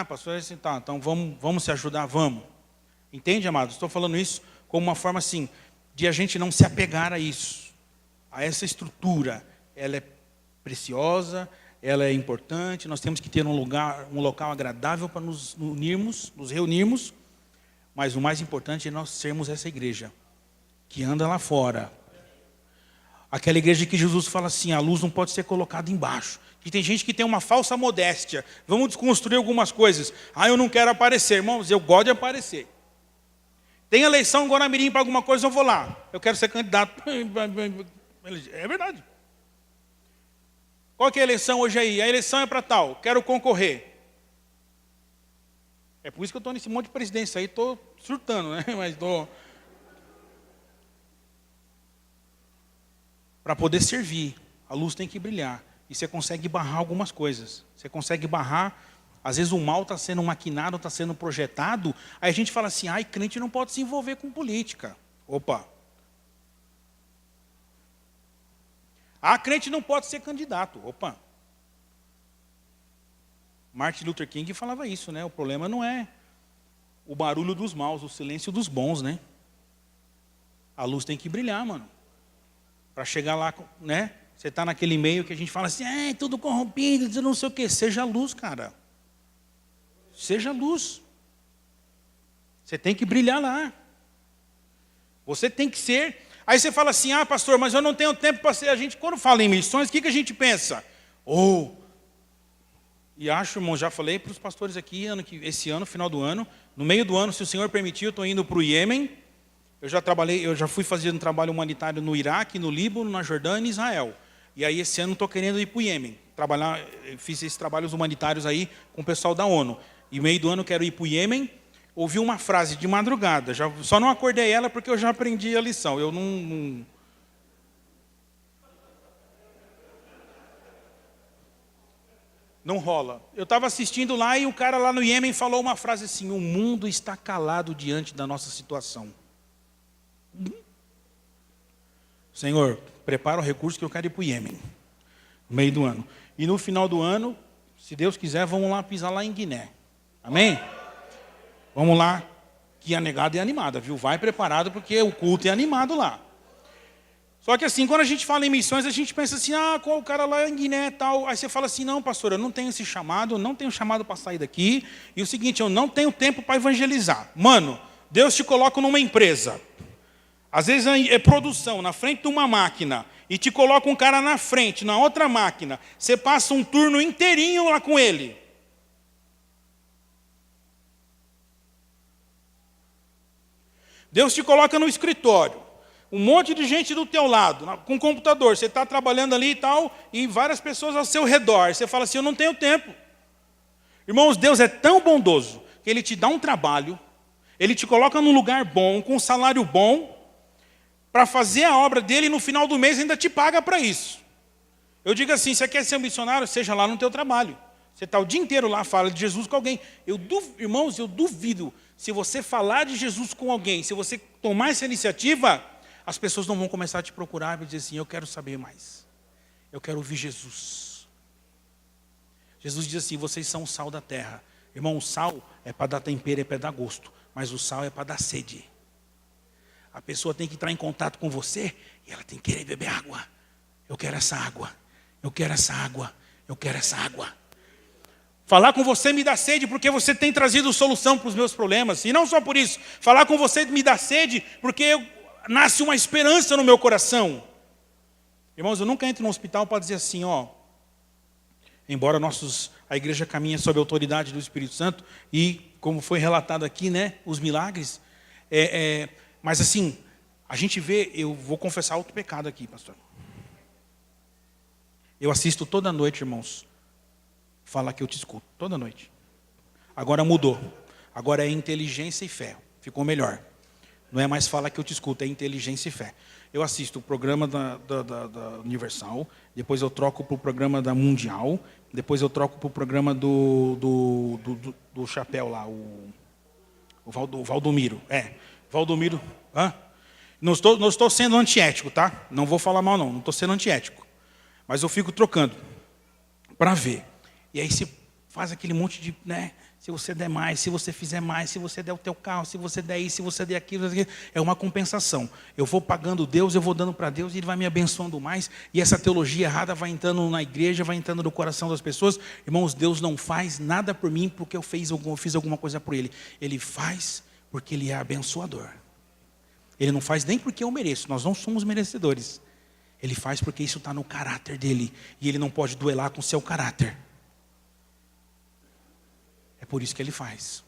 Pastor, assim, tá, então vamos se ajudar, vamos. Entende, amados? Estou falando isso como uma forma assim, de a gente não se apegar a isso. A essa estrutura. Ela é preciosa, ela é importante, nós temos que ter um local agradável para nos reunirmos, mas o mais importante é nós sermos essa igreja, que anda lá fora. Aquela igreja que Jesus fala assim, a luz não pode ser colocada embaixo. Que tem gente que tem uma falsa modéstia. Vamos desconstruir algumas coisas. Eu não quero aparecer. Irmãos, eu gosto de aparecer. Tem eleição em Guaramirim para alguma coisa, eu vou lá. Eu quero ser candidato. É verdade. Qual que é a eleição hoje aí? A eleição é para tal. Quero concorrer. É por isso que eu estou nesse monte de presidência aí. Estou surtando, né? Mas estou... Para poder servir, a luz tem que brilhar. E você consegue barrar algumas coisas. Você consegue barrar, às vezes o mal está sendo maquinado, está sendo projetado. Aí a gente fala assim, crente não pode se envolver com política. Opa! Crente não pode ser candidato. Opa! Martin Luther King falava isso, né? O problema não é o barulho dos maus, o silêncio dos bons, né? A luz tem que brilhar, mano. Para chegar lá, né? Você está naquele meio que a gente fala assim, tudo corrompido, não sei o quê. Seja luz, cara. Seja luz. Você tem que brilhar lá. Você tem que ser... Aí você fala assim, pastor, mas eu não tenho tempo para ser... A gente, quando fala em missões, o que a gente pensa? E acho, irmão, já falei para os pastores aqui, esse ano, final do ano, no meio do ano, se o Senhor permitir, eu estou indo para o Iêmen. Eu já fui fazendo um trabalho humanitário no Iraque, no Líbano, na Jordânia e Israel. E aí esse ano estou querendo ir para o Iêmen. Fiz esses trabalhos humanitários aí com o pessoal da ONU. E no meio do ano eu quero ir para o Iêmen. Ouvi uma frase de madrugada, só não acordei ela porque eu já aprendi a lição. Eu não rola. Eu estava assistindo lá e o cara lá no Iêmen falou uma frase assim, o mundo está calado diante da nossa situação. Senhor, prepara o recurso que eu quero ir para o Iêmen, no meio do ano. E no final do ano, se Deus quiser, vamos lá pisar lá em Guiné. Amém? Vamos lá, que a negada é animada, viu? Vai preparado porque o culto é animado lá. Só que assim, quando a gente fala em missões, a gente pensa assim, qual o cara lá em Guiné e tal. Aí você fala assim, não, pastor, eu não tenho esse chamado, não tenho chamado para sair daqui. E o seguinte, eu não tenho tempo para evangelizar. Mano, Deus te coloca numa empresa. Às vezes é produção, na frente de uma máquina. E te coloca um cara na frente, na outra máquina. Você passa um turno inteirinho lá com ele. Deus te coloca no escritório. Um monte de gente do teu lado, com computador. Você está trabalhando ali e tal, e várias pessoas ao seu redor. Você fala assim, eu não tenho tempo. Irmãos, Deus é tão bondoso, que Ele te dá um trabalho, Ele te coloca num lugar bom, com um salário bom, para fazer a obra dele, e no final do mês ainda te paga para isso. Eu digo assim, você quer ser um missionário? Seja lá no teu trabalho. Você está o dia inteiro lá, fala de Jesus com alguém. Irmãos, eu duvido, se você falar de Jesus com alguém, se você tomar essa iniciativa, as pessoas não vão começar a te procurar e dizer assim, eu quero saber mais. Eu quero ouvir Jesus. Jesus diz assim, vocês são o sal da terra. Irmão, o sal é para dar tempero, é para dar gosto. Mas o sal é para dar sede. A pessoa tem que entrar em contato com você e ela tem que querer beber água. Eu quero essa água. Eu quero essa água. Eu quero essa água. Falar com você me dá sede porque você tem trazido solução para os meus problemas. E não só por isso. Falar com você me dá sede porque nasce uma esperança no meu coração. Irmãos, eu nunca entro no hospital para dizer assim, embora a igreja caminha sob a autoridade do Espírito Santo e como foi relatado aqui, né? Os milagres. Mas assim, a gente vê, eu vou confessar outro pecado aqui, pastor. Eu assisto toda noite, irmãos. Fala que eu te escuto, toda noite. Agora mudou. Agora é inteligência e fé. Ficou melhor. Não é mais fala que eu te escuto, é inteligência e fé. Eu assisto o programa da Universal, depois eu troco para o programa da Mundial, depois eu troco para o programa do Chapéu lá, o Valdomiro. Valdomiro. Não estou sendo antiético, tá? Não vou falar mal não estou sendo antiético. Mas eu fico trocando para ver. E aí se faz aquele monte de, né? Se você der mais, se você fizer mais, se você der o teu carro, se você der isso, se você der aquilo, é uma compensação. Eu vou pagando Deus, eu vou dando para Deus e Ele vai me abençoando mais. E essa teologia errada vai entrando na igreja, vai entrando no coração das pessoas. Irmãos, Deus não faz nada por mim porque eu fiz alguma coisa por Ele. Ele faz porque Ele é abençoador. Ele não faz nem porque eu mereço, nós não somos merecedores. Ele faz porque isso está no caráter dEle. E Ele não pode duelar com o seu caráter. É por isso que Ele faz.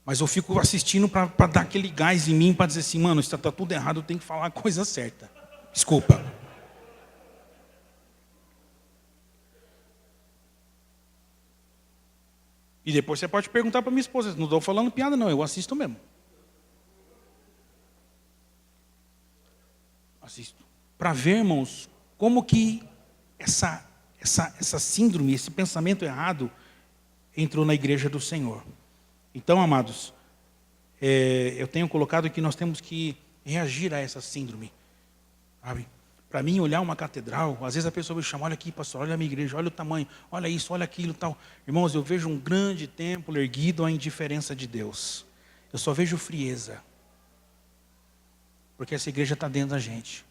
Mas eu fico assistindo para dar aquele gás em mim, para dizer assim, mano, isso está tudo errado, eu tenho que falar a coisa certa. Desculpa. E depois você pode perguntar para minha esposa, não estou falando piada não, eu assisto mesmo. Assisto. Para ver, irmãos, como que essa síndrome, esse pensamento errado entrou na igreja do Senhor. Então, amados, eu tenho colocado que nós temos que reagir a essa síndrome. Para mim, olhar uma catedral, às vezes a pessoa me chama, olha aqui, pastor, olha a minha igreja, olha o tamanho, olha isso, olha aquilo, tal. Irmãos, eu vejo um grande templo erguido à indiferença de Deus. Eu só vejo frieza. Porque essa igreja está dentro da gente.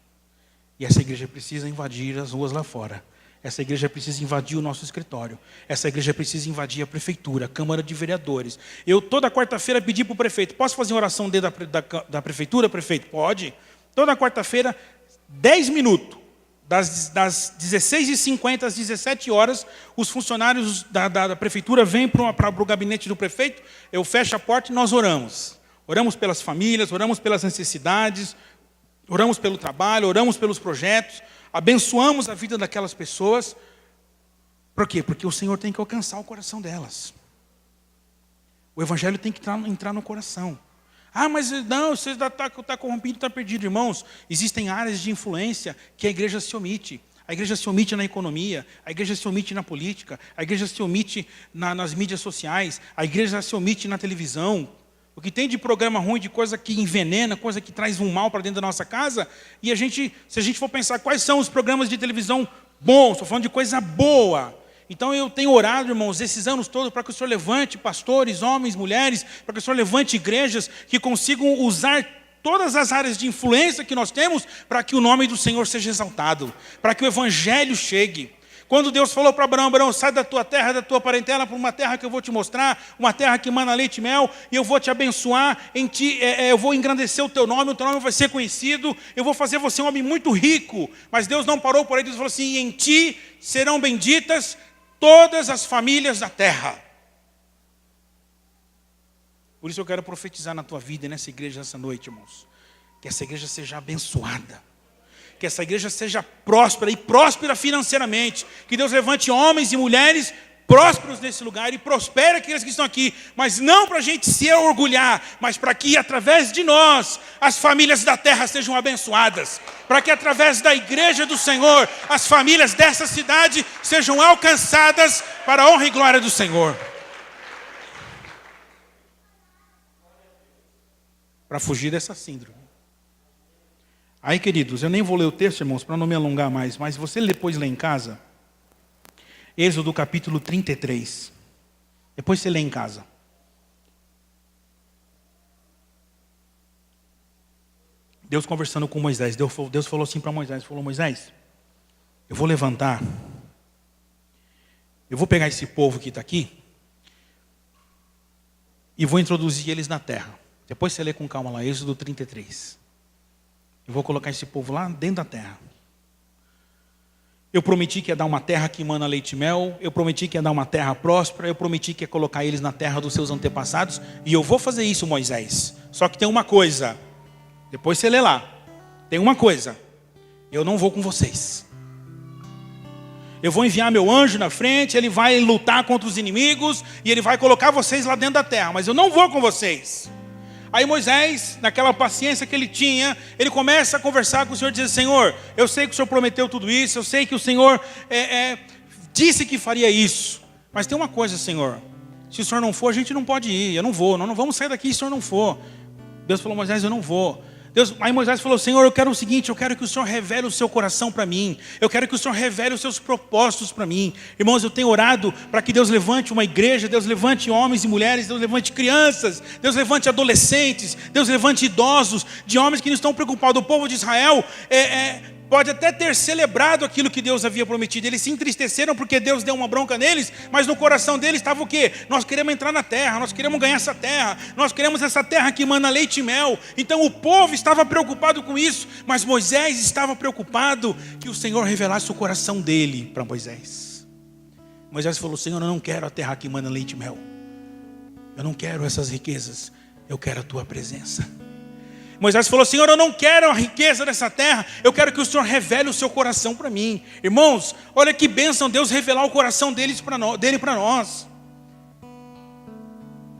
E essa igreja precisa invadir as ruas lá fora. Essa igreja precisa invadir o nosso escritório. Essa igreja precisa invadir a prefeitura, a Câmara de Vereadores. Eu toda quarta-feira pedi para o prefeito, posso fazer uma oração dentro da prefeitura, prefeito? Pode. Toda quarta-feira, 10 minutos, das 16h50 às 17 horas, os funcionários da prefeitura vêm para o gabinete do prefeito, eu fecho a porta e nós oramos. Oramos pelas famílias, oramos pelas necessidades, oramos pelo trabalho, oramos pelos projetos, abençoamos a vida daquelas pessoas. Por quê? Porque o Senhor tem que alcançar o coração delas. O Evangelho tem que entrar no coração. Mas não, você está corrompido, está perdido. Irmãos, existem áreas de influência que a igreja se omite. A igreja se omite na economia, a igreja se omite na política, a igreja se omite nas mídias sociais, a igreja se omite na televisão. O que tem de programa ruim, de coisa que envenena, coisa que traz um mal para dentro da nossa casa. E se a gente for pensar quais são os programas de televisão bons, estou falando de coisa boa. Então eu tenho orado, irmãos, esses anos todos, para que o Senhor levante pastores, homens, mulheres, para que o Senhor levante igrejas que consigam usar todas as áreas de influência que nós temos para que o nome do Senhor seja exaltado, para que o Evangelho chegue. Quando Deus falou para Abraão, Abraão, sai da tua terra, da tua parentela, para uma terra que eu vou te mostrar, uma terra que emana leite e mel, e eu vou te abençoar, em ti, eu vou engrandecer o teu nome vai ser conhecido, eu vou fazer você um homem muito rico. Mas Deus não parou por aí, Deus falou assim, em ti serão benditas todas as famílias da terra. Por isso eu quero profetizar na tua vida e nessa igreja essa noite, irmãos, que essa igreja seja abençoada. Que essa igreja seja próspera e próspera financeiramente. Que Deus levante homens e mulheres prósperos nesse lugar e prospere aqueles que estão aqui. Mas não para a gente se orgulhar, mas para que através de nós as famílias da terra sejam abençoadas. Para que através da igreja do Senhor as famílias dessa cidade sejam alcançadas para a honra e glória do Senhor. Para fugir dessa síndrome. Aí, queridos, eu nem vou ler o texto, irmãos, para não me alongar mais, mas você depois lê em casa, Êxodo capítulo 33. Depois você lê em casa. Deus conversando com Moisés, Deus falou assim para Moisés, Moisés, eu vou levantar, eu vou pegar esse povo que está aqui, e vou introduzir eles na terra. Depois você lê com calma lá, Êxodo 33. Eu vou colocar esse povo lá dentro da terra. Eu prometi que ia dar uma terra que emana leite e mel. Eu prometi que ia dar uma terra próspera. Eu prometi que ia colocar eles na terra dos seus antepassados. E eu vou fazer isso, Moisés. Só que tem uma coisa. Depois você lê lá. Tem uma coisa. Eu não vou com vocês. Eu vou enviar meu anjo na frente. Ele vai lutar contra os inimigos. E ele vai colocar vocês lá dentro da terra. Mas eu não vou com vocês. Aí Moisés, naquela paciência que ele tinha, ele começa a conversar com o Senhor, dizendo: Senhor, eu sei que o Senhor prometeu tudo isso, eu sei que o Senhor disse que faria isso. Mas tem uma coisa, Senhor, se o Senhor não for, a gente não pode ir, eu não vou, nós não vamos sair daqui se o Senhor não for. Deus falou: Moisés, eu não vou. Aí Moisés falou: Senhor, eu quero o seguinte, eu quero que o Senhor revele o seu coração para mim. Eu quero que o Senhor revele os seus propósitos para mim. Irmãos, eu tenho orado para que Deus levante uma igreja, Deus levante homens e mulheres, Deus levante crianças, Deus levante adolescentes, Deus levante idosos, de homens que não estão preocupados. O povo de Israel pode até ter celebrado aquilo que Deus havia prometido. Eles se entristeceram porque Deus deu uma bronca neles, mas no coração deles estava o quê? Nós queremos entrar na terra, nós queremos ganhar essa terra, nós queremos essa terra que emana leite e mel. Então o povo estava preocupado com isso, mas Moisés estava preocupado que o Senhor revelasse o coração dele para Moisés. Moisés falou: Senhor, eu não quero a terra que emana leite e mel, eu não quero essas riquezas, eu quero a tua presença. Moisés falou: Senhor, eu não quero a riqueza dessa terra, eu quero que o Senhor revele o seu coração para mim. Irmãos, olha que bênção Deus revelar o coração dele para nós.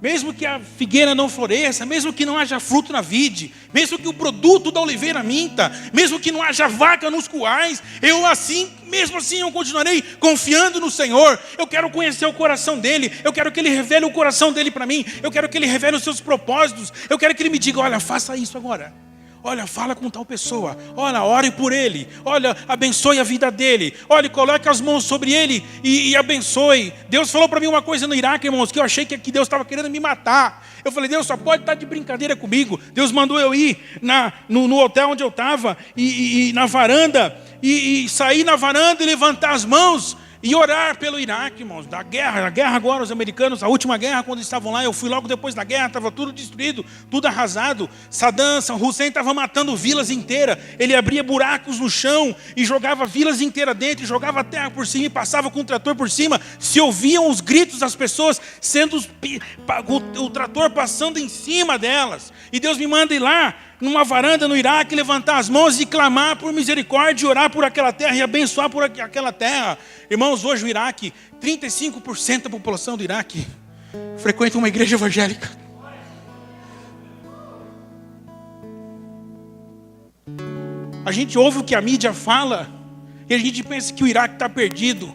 Mesmo que a figueira não floresça, mesmo que não haja fruto na vide, mesmo que o produto da oliveira minta, mesmo que não haja vaca nos currais, mesmo assim eu continuarei confiando no Senhor. Eu quero conhecer o coração dele, eu quero que ele revele o coração dele para mim, eu quero que ele revele os seus propósitos, eu quero que ele me diga: olha, faça isso agora. Olha, fala com tal pessoa. Olha, ore por ele. Olha, abençoe a vida dele. Olha, coloque as mãos sobre ele e abençoe. Deus falou para mim uma coisa no Iraque, irmãos, que eu achei que Deus estava querendo me matar. Eu falei: Deus só pode estar de brincadeira comigo. Deus mandou eu ir no hotel onde eu estava e na varanda e sair na varanda e levantar as mãos e orar pelo Iraque, irmãos, a guerra agora, os americanos, a última guerra, quando estavam lá, eu fui logo depois da guerra, estava tudo destruído, tudo arrasado. Saddam Hussein estava matando vilas inteiras, ele abria buracos no chão e jogava vilas inteiras dentro, e jogava terra por cima e passava com o trator por cima. Se ouviam os gritos das pessoas, o trator passando em cima delas. E Deus me manda ir lá, numa varanda no Iraque, levantar as mãos e clamar por misericórdia, e orar por aquela terra e abençoar por aquela terra. Irmãos, hoje o Iraque, 35% da população do Iraque frequenta uma igreja evangélica. A gente ouve o que a mídia fala e a gente pensa que o Iraque está perdido.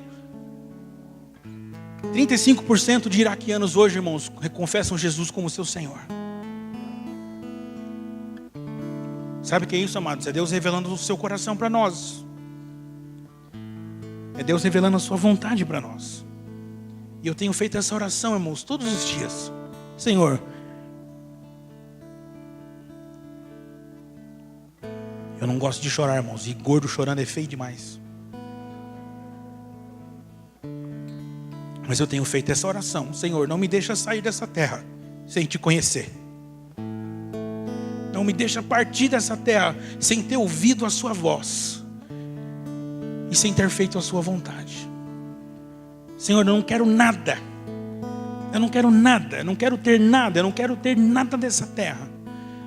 35% de iraquianos hoje, irmãos, confessam Jesus como seu Senhor. Sabe o que é isso, amados? É Deus revelando o seu coração para nós. É Deus revelando a sua vontade para nós. E eu tenho feito essa oração, irmãos, todos os dias. Senhor, eu não gosto de chorar, irmãos. E gordo chorando é feio demais. Mas eu tenho feito essa oração. Senhor, não me deixa sair dessa terra sem te conhecer. Não me deixa partir dessa terra sem ter ouvido a sua voz e sem ter feito a sua vontade. Senhor, eu não quero nada. Eu não quero nada. Eu não quero ter nada. Eu não quero ter nada dessa terra.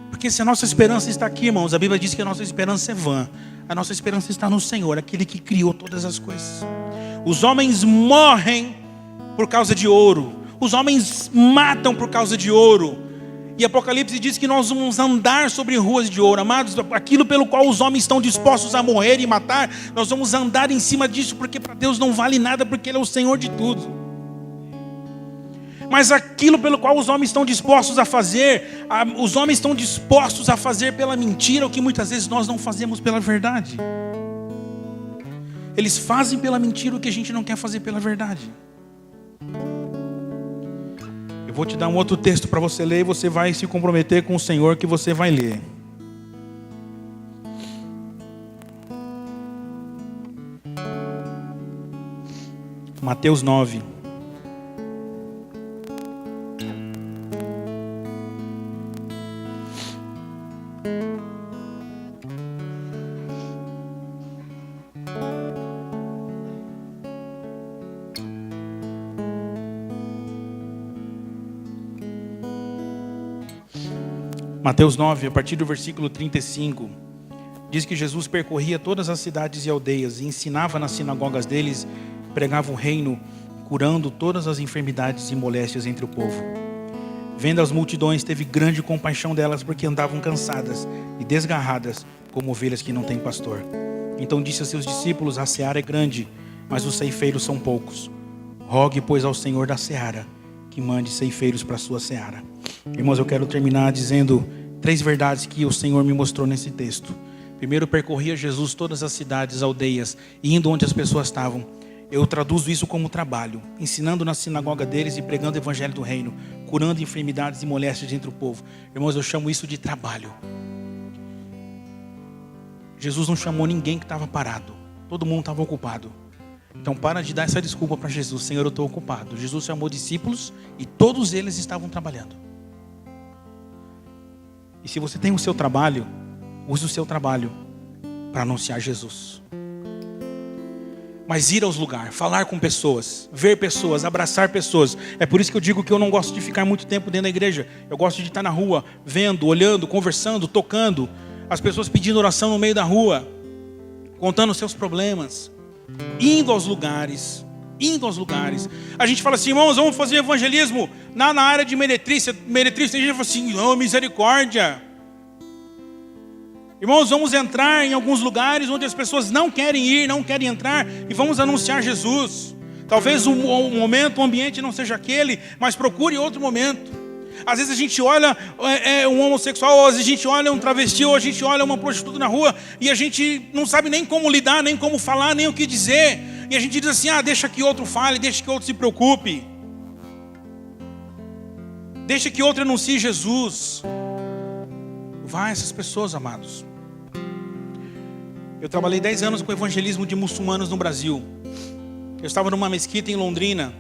Porque se a nossa esperança está aqui, irmãos, a Bíblia diz que a nossa esperança é vã. A nossa esperança está no Senhor, aquele que criou todas as coisas. Os homens morrem por causa de ouro. Os homens matam por causa de ouro. E Apocalipse diz que nós vamos andar sobre ruas de ouro. Amados, aquilo pelo qual os homens estão dispostos a morrer e matar, nós vamos andar em cima disso, porque para Deus não vale nada, porque Ele é o Senhor de tudo. Mas aquilo pelo qual os homens estão dispostos a fazer, os homens estão dispostos a fazer pela mentira, o que muitas vezes nós não fazemos pela verdade. Eles fazem pela mentira o que a gente não quer fazer pela verdade. Eu vou te dar um outro texto para você ler e você vai se comprometer com o Senhor que você vai ler. Mateus 9. Mateus 9, a partir do versículo 35, diz que Jesus percorria todas as cidades e aldeias e ensinava nas sinagogas deles, pregava o reino, curando todas as enfermidades e moléstias entre o povo. Vendo as multidões, teve grande compaixão delas, porque andavam cansadas e desgarradas, como ovelhas que não têm pastor. Então disse a seus discípulos: a seara é grande, mas os ceifeiros são poucos. Rogue, pois, ao Senhor da seara, que mande ceifeiros para a sua seara. Irmãos, eu quero terminar dizendo 3 verdades que o Senhor me mostrou nesse texto. Primeiro, percorria Jesus todas as cidades, aldeias, indo onde as pessoas estavam. Eu traduzo isso como trabalho, ensinando na sinagoga deles e pregando o evangelho do reino, curando enfermidades e moléstias entre o povo. Irmãos, eu chamo isso de trabalho. Jesus não chamou ninguém que estava parado. Todo mundo estava ocupado. Então para de dar essa desculpa para Jesus: Senhor, eu estou ocupado. Jesus chamou discípulos e todos eles estavam trabalhando. E se você tem o seu trabalho, use o seu trabalho para anunciar Jesus. Mas ir aos lugares, falar com pessoas, ver pessoas, abraçar pessoas. É por isso que eu digo que eu não gosto de ficar muito tempo dentro da igreja. Eu gosto de estar na rua, vendo, olhando, conversando, tocando. As pessoas pedindo oração no meio da rua, contando seus problemas. Indo aos lugares. A gente fala assim: irmãos, vamos fazer evangelismo na área de meretriz. Meretriz, tem gente que fala assim: oh, misericórdia. Irmãos, vamos entrar em alguns lugares onde as pessoas não querem ir, não querem entrar, e vamos anunciar Jesus. Talvez o momento, o ambiente não seja aquele, mas procure outro momento. Às vezes a gente olha um homossexual, ou às vezes a gente olha um travesti, ou a gente olha uma prostituta na rua, e a gente não sabe nem como lidar, nem como falar, nem o que dizer. E a gente diz assim: ah, deixa que outro fale, deixa que outro se preocupe. Deixa que outro anuncie Jesus. Vai essas pessoas, amados. Eu trabalhei 10 anos com evangelismo de muçulmanos no Brasil. Eu estava numa mesquita em Londrina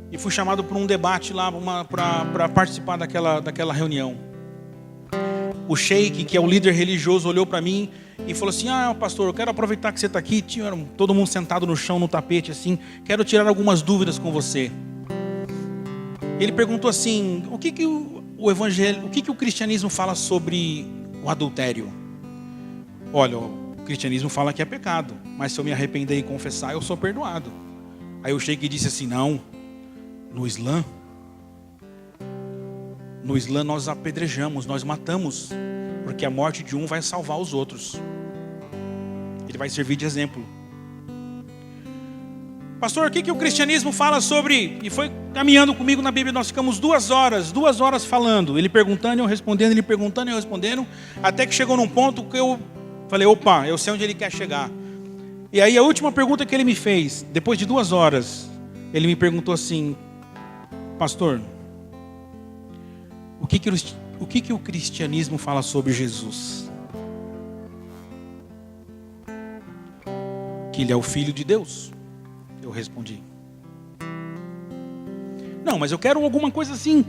e fui chamado para um debate lá para participar daquela reunião. O sheik, que é o líder religioso, olhou para mim e falou assim: ah, pastor, eu quero aproveitar que você está aqui. Tinha todo mundo sentado no chão, no tapete assim. Quero tirar algumas dúvidas com você. Ele perguntou assim: o que o evangelho, o que o cristianismo fala sobre o adultério? Olha, o cristianismo fala que é pecado, mas se eu me arrepender e confessar, eu sou perdoado. Aí o sheik disse assim: não, no Islã nós apedrejamos, nós matamos, porque a morte de um vai salvar os outros. Ele vai servir de exemplo. Pastor, o que o cristianismo fala sobre... E foi caminhando comigo na Bíblia, nós ficamos 2 horas falando. Ele perguntando e eu respondendo, ele perguntando e eu respondendo. Até que chegou num ponto que eu falei: opa, eu sei onde ele quer chegar. E aí a última pergunta que ele me fez, depois de 2 horas, ele me perguntou assim: pastor, o que o cristianismo fala sobre Jesus? Que ele é o Filho de Deus. Eu respondi: não, mas eu quero alguma coisa assim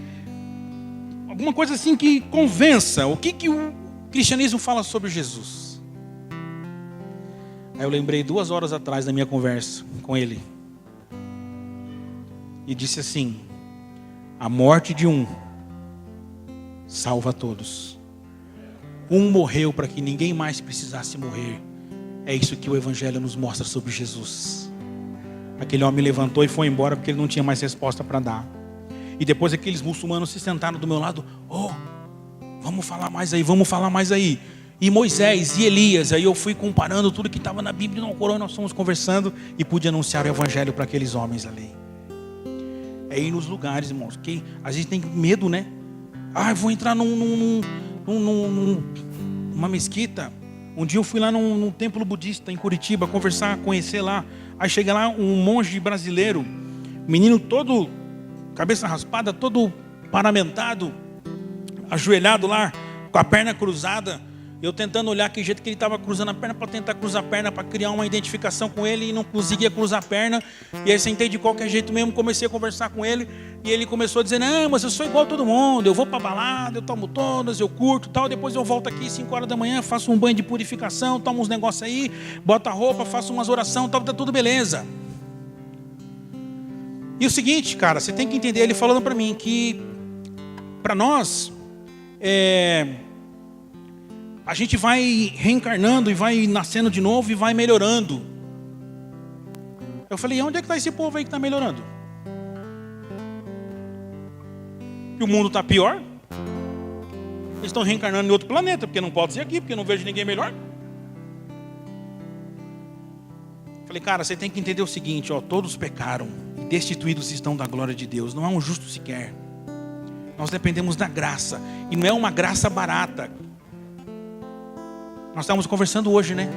que convença. O que o cristianismo fala sobre Jesus? Aí eu lembrei 2 horas atrás da minha conversa com ele. E disse assim: a morte de um salva todos. Um morreu para que ninguém mais precisasse morrer. É isso que o evangelho nos mostra sobre Jesus. Aquele homem levantou e foi embora porque ele não tinha mais resposta para dar. E depois aqueles muçulmanos se sentaram do meu lado: oh, vamos falar mais aí. E Moisés e Elias. Aí eu fui comparando tudo que estava na Bíblia e no Corão. Nós fomos conversando e pude anunciar o evangelho para aqueles homens ali. É ir nos lugares, irmãos, que a gente tem medo, né? Ah, eu vou entrar numa mesquita. Um dia eu fui lá num templo budista em Curitiba conversar, conhecer lá. Aí chega lá um monge brasileiro, menino todo, cabeça raspada, todo paramentado, ajoelhado lá, com a perna cruzada. Eu tentando olhar que jeito que ele estava cruzando a perna para tentar cruzar a perna, para criar uma identificação com ele, e não conseguia cruzar a perna. E aí sentei de qualquer jeito mesmo, comecei a conversar com ele, e ele começou a dizer: não, mas eu sou igual a todo mundo, eu vou para balada, eu tomo todas, eu curto tal, depois eu volto aqui 5 horas da manhã, faço um banho de purificação, tomo uns negócios aí, boto a roupa, faço umas orações, tal, tá tudo beleza. E o seguinte, cara, você tem que entender, ele falando para mim que para nós a gente vai reencarnando e vai nascendo de novo e vai melhorando. Eu falei, onde é que está esse povo aí que está melhorando? Que o mundo está pior? Eles estão reencarnando em outro planeta, porque não pode ser aqui, porque eu não vejo ninguém melhor. Falei, cara, você tem que entender o seguinte, ó, todos pecaram e destituídos estão da glória de Deus. Não há um justo sequer. Nós dependemos da graça. E não é uma graça barata. Nós estávamos conversando hoje, né?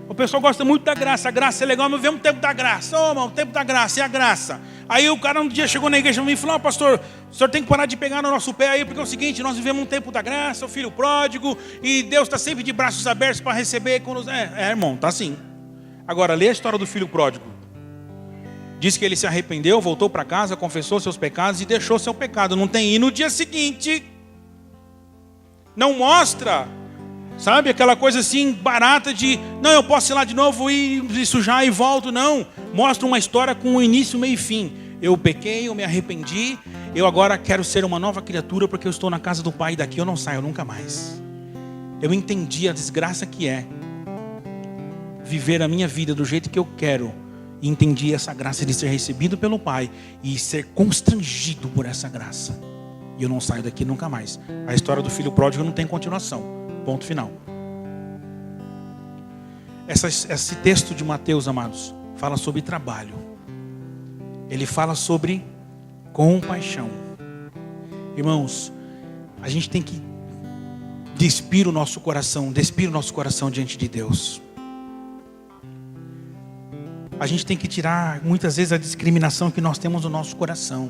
O pessoal gosta muito da graça. A graça é legal, mas vemos o tempo da graça. Ô, irmão, o tempo da graça, e a graça? Aí o cara um dia chegou na igreja e falou, pastor, o senhor tem que parar de pegar no nosso pé aí, porque é o seguinte, nós vivemos um tempo da graça, o filho pródigo, e Deus está sempre de braços abertos para receber. Quando... irmão, tá assim. Agora, lê a história do filho pródigo. Diz que ele se arrependeu, voltou para casa, confessou seus pecados e deixou seu pecado. Não tem. E no dia seguinte, não mostra, sabe, aquela coisa assim, barata de, não, eu posso ir lá de novo e sujar e volto. Não, mostra uma história com um início, meio e fim. Eu pequei, eu me arrependi, eu agora quero ser uma nova criatura porque eu estou na casa do Pai e daqui eu não saio nunca mais. Eu entendi a desgraça que é viver a minha vida do jeito que eu quero. E entendi essa graça de ser recebido pelo Pai e ser constrangido por essa graça. E eu não saio daqui nunca mais. A história do filho pródigo não tem continuação. Ponto final. Esse texto de Mateus, amados, fala sobre trabalho. Ele fala sobre compaixão. Irmãos, a gente tem que despir o nosso coração diante de Deus. A gente tem que tirar muitas vezes a discriminação que nós temos no nosso coração.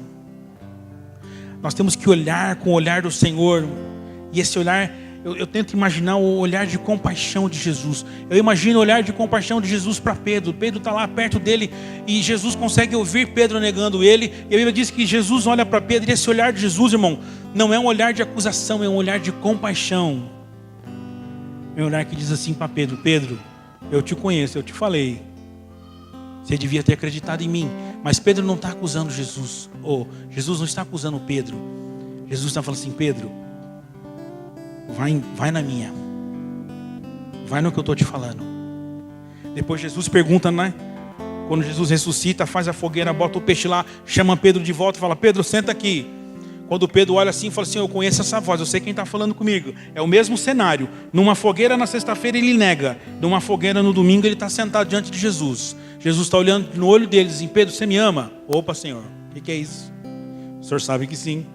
Nós temos que olhar com o olhar do Senhor. E esse olhar, eu tento imaginar o olhar de compaixão de Jesus. Eu imagino o olhar de compaixão de Jesus para Pedro. Pedro está lá perto dele e Jesus consegue ouvir Pedro negando ele. E a Bíblia diz que Jesus olha para Pedro e esse olhar de Jesus, irmão, não é um olhar de acusação, é um olhar de compaixão. É um olhar que diz assim para Pedro, Pedro, eu te conheço, eu te falei. Você devia ter acreditado em mim. Mas Pedro não está acusando Jesus. Jesus não está acusando Pedro. Jesus está falando assim, Pedro, vai na minha. Vai no que eu estou te falando. Depois Jesus pergunta, né? Quando Jesus ressuscita, faz a fogueira, bota o peixe lá, chama Pedro de volta e fala, Pedro, senta aqui. Quando Pedro olha assim, fala assim, eu conheço essa voz, eu sei quem está falando comigo. É o mesmo cenário. Numa fogueira na sexta-feira ele nega. Numa fogueira no domingo ele está sentado diante de Jesus. Jesus está olhando no olho dele e diz assim, Pedro, você me ama? Opa, Senhor, o que é isso? O Senhor sabe que sim.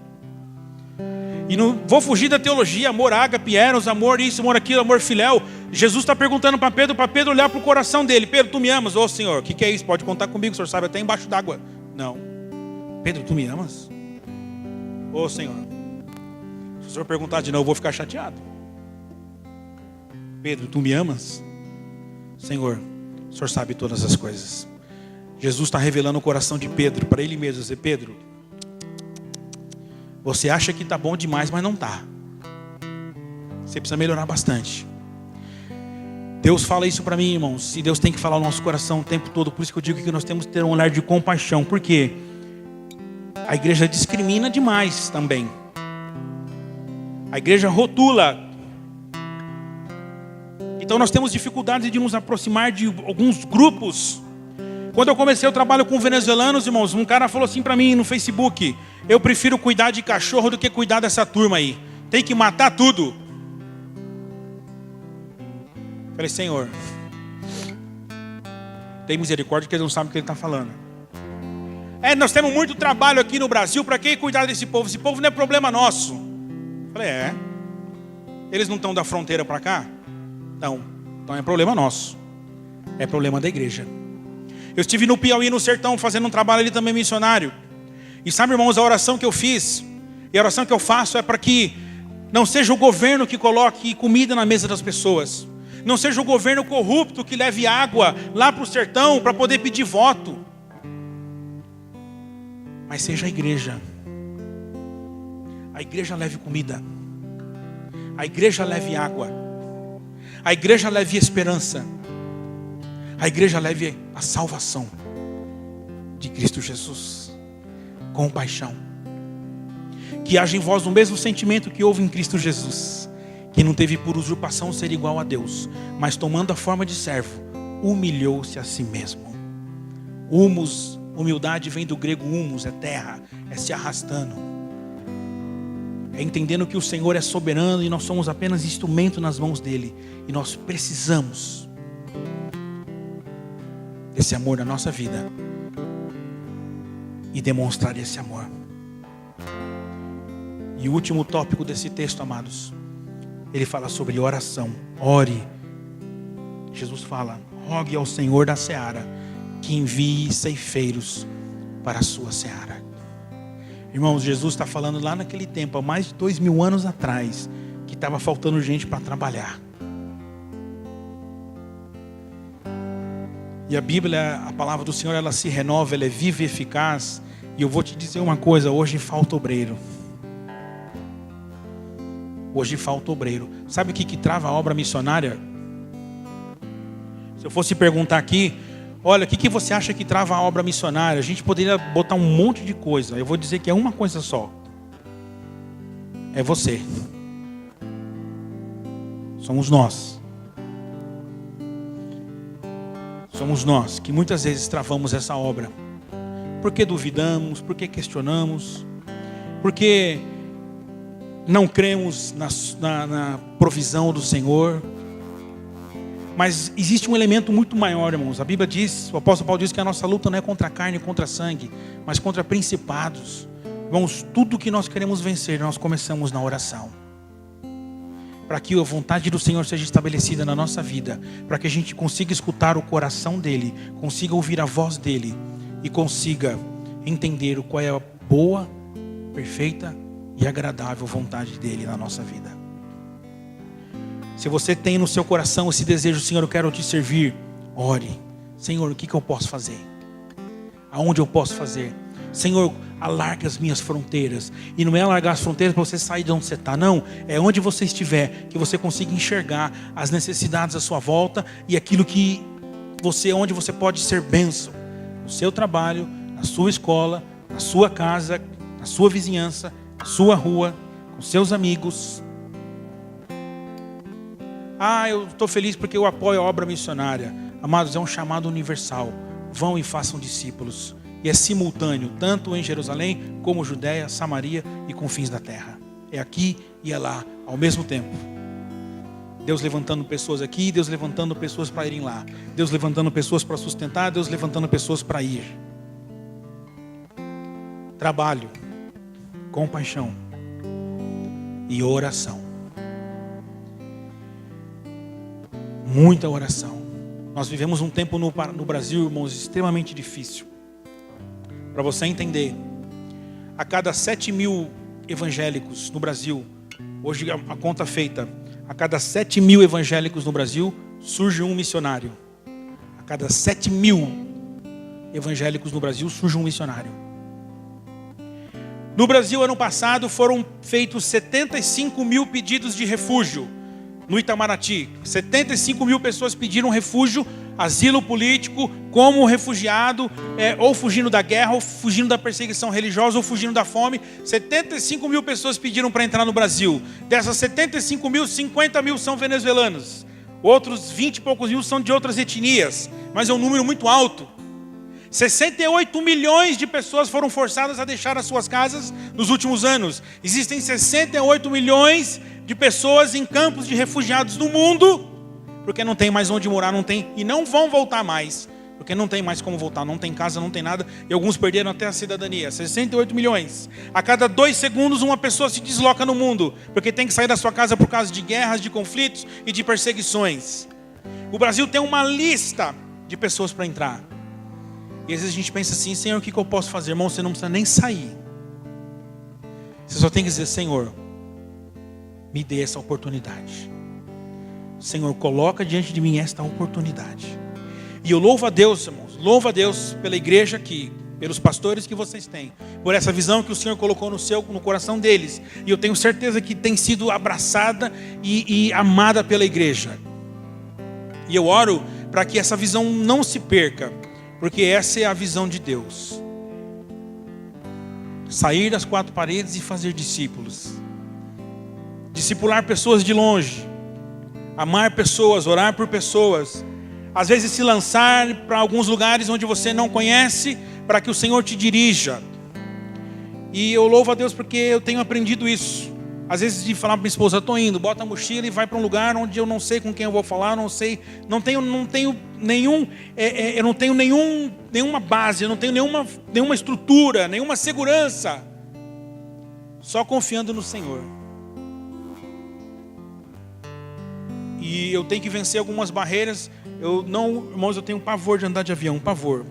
E não vou fugir da teologia, amor ágape, eros, amor isso, amor aquilo, amor filéu. Jesus está perguntando para Pedro olhar para o coração dele. Pedro, tu me amas? Ô Senhor, o que é isso? Pode contar comigo, o Senhor sabe, até embaixo d'água. Não. Pedro, tu me amas? Ô Senhor, se o Senhor perguntar de novo, eu vou ficar chateado. Pedro, tu me amas? Senhor, o Senhor sabe todas as coisas. Jesus está revelando o coração de Pedro para ele mesmo. Dizer, Pedro, você acha que está bom demais, mas não está. Você precisa melhorar bastante. Deus fala isso para mim, irmãos. E Deus tem que falar no nosso coração o tempo todo. Por isso que eu digo que nós temos que ter um olhar de compaixão. Por quê? A igreja discrimina demais também. A igreja rotula. Então nós temos dificuldade de nos aproximar de alguns grupos. Quando eu comecei o trabalho com venezuelanos, irmãos, um cara falou assim para mim no Facebook, eu prefiro cuidar de cachorro do que cuidar dessa turma aí. Tem que matar tudo. Falei, Senhor, tem misericórdia que eles não sabem o que ele está falando. Nós temos muito trabalho aqui no Brasil, para quem cuidar desse povo? Esse povo não é problema nosso. Falei, eles não estão da fronteira para cá? Não, então é problema nosso. É problema da igreja. Eu estive no Piauí, no sertão, fazendo um trabalho ali também missionário. E sabe, irmãos, a oração que eu fiz, e a oração que eu faço é para que não seja o governo que coloque comida na mesa das pessoas. Não seja o governo corrupto que leve água lá para o sertão para poder pedir voto. Mas seja a igreja. A igreja leve comida. A igreja leve água. A igreja leve esperança. A igreja leve a salvação de Cristo Jesus. Compaixão. Que haja em vós o mesmo sentimento que houve em Cristo Jesus. que não teve por usurpação ser igual a Deus, mas tomando a forma de servo, humilhou-se a si mesmo. Humus, humildade vem do grego humus, é terra, é se arrastando. É entendendo que o Senhor é soberano e nós somos apenas instrumento nas mãos dele. E nós precisamos desse amor na nossa vida e demonstrar esse amor. E o último tópico desse texto, amados, ele fala sobre oração. Ore. Jesus fala: rogue ao Senhor da seara que envie ceifeiros para a sua seara. Irmãos, Jesus está falando lá naquele tempo, há mais de 2000 anos atrás, que estava faltando gente para trabalhar. E a Bíblia, a palavra do Senhor, ela se renova, ela é viva e eficaz. E eu vou te dizer uma coisa: hoje falta obreiro. Hoje falta obreiro. Sabe o que trava a obra missionária? Se eu fosse perguntar aqui, olha, o que você acha que trava a obra missionária? A gente poderia botar um monte de coisa. Eu vou dizer que é uma coisa só. É você. Somos nós. Somos nós que muitas vezes travamos essa obra. Porque duvidamos, porque questionamos, porque não cremos na provisão do Senhor. Mas existe um elemento muito maior, irmãos. A Bíblia diz, o apóstolo Paulo diz que a nossa luta não é contra a carne e contra sangue, mas contra principados. Irmãos, tudo que nós queremos vencer, nós começamos na oração. Para que a vontade do Senhor seja estabelecida na nossa vida, para que a gente consiga escutar o coração dEle, consiga ouvir a voz dEle e consiga entender qual é a boa, perfeita e agradável vontade dEle na nossa vida. Se você tem no seu coração esse desejo: Senhor, eu quero te servir, ore. Senhor, o que eu posso fazer? Aonde eu posso fazer? Senhor, alarga as minhas fronteiras. E não é alargar as fronteiras para você sair de onde você está, não. É onde você estiver, que você consiga enxergar as necessidades à sua volta e aquilo que onde você pode ser bênção. No seu trabalho, na sua escola, na sua casa, na sua vizinhança, na sua rua, com seus amigos. Eu estou feliz porque eu apoio a obra missionária. Amados, é um chamado universal. Vão e façam discípulos. E é simultâneo, tanto em Jerusalém, como Judeia, Samaria e confins da terra. É aqui e é lá, ao mesmo tempo. Deus levantando pessoas aqui, Deus levantando pessoas para irem lá. Deus levantando pessoas para sustentar, Deus levantando pessoas para ir. Trabalho, compaixão e oração. Muita oração. Nós vivemos um tempo no Brasil, irmãos, extremamente difícil. Para você entender, a cada 7.000 evangélicos no Brasil, hoje a conta feita, a cada 7.000 evangélicos no Brasil, surge um missionário. A cada 7.000 evangélicos no Brasil, surge um missionário. No Brasil, ano passado, foram feitos 75.000 pedidos de refúgio. No Itamaraty, 75.000 pessoas pediram refúgio, asilo político, como refugiado, ou fugindo da guerra, ou fugindo da perseguição religiosa, ou fugindo da fome. 75.000 pessoas pediram para entrar no Brasil. Dessas 75.000, 50.000 são venezuelanos. Outros 20 e poucos mil são de outras etnias, mas é um número muito alto. 68 milhões de pessoas foram forçadas a deixar as suas casas nos últimos anos. Existem 68 milhões de pessoas em campos de refugiados no mundo, porque não tem mais onde morar, não tem, e não vão voltar mais, porque não tem mais como voltar, não tem casa, não tem nada, e alguns perderam até a cidadania. 68 milhões. A cada 2 segundos uma pessoa se desloca no mundo, porque tem que sair da sua casa por causa de guerras, de conflitos e de perseguições. O Brasil tem uma lista de pessoas para entrar. E às vezes a gente pensa assim: Senhor, o que eu posso fazer? Irmão, você não precisa nem sair. Você só tem que dizer: Senhor, me dê essa oportunidade. Senhor, coloca diante de mim esta oportunidade. E eu louvo a Deus, irmãos, louvo a Deus pela igreja aqui, pelos pastores que vocês têm, por essa visão que o Senhor colocou no coração deles. E eu tenho certeza que tem sido abraçada e amada pela igreja. E eu oro para que essa visão não se perca, porque essa é a visão de Deus. Sair das 4 paredes e fazer discípulos. discipular pessoas de longe, amar pessoas, orar por pessoas, às vezes se lançar para alguns lugares onde você não conhece, para que o Senhor te dirija. E eu louvo a Deus porque eu tenho aprendido isso. Às vezes de falar para minha esposa, estou indo, bota a mochila e vai para um lugar onde eu não sei com quem eu vou falar, não tenho nenhuma base, eu não tenho nenhuma estrutura, nenhuma segurança, só confiando no Senhor. E eu tenho que vencer algumas barreiras. Irmãos, eu tenho pavor de andar de avião, pavor.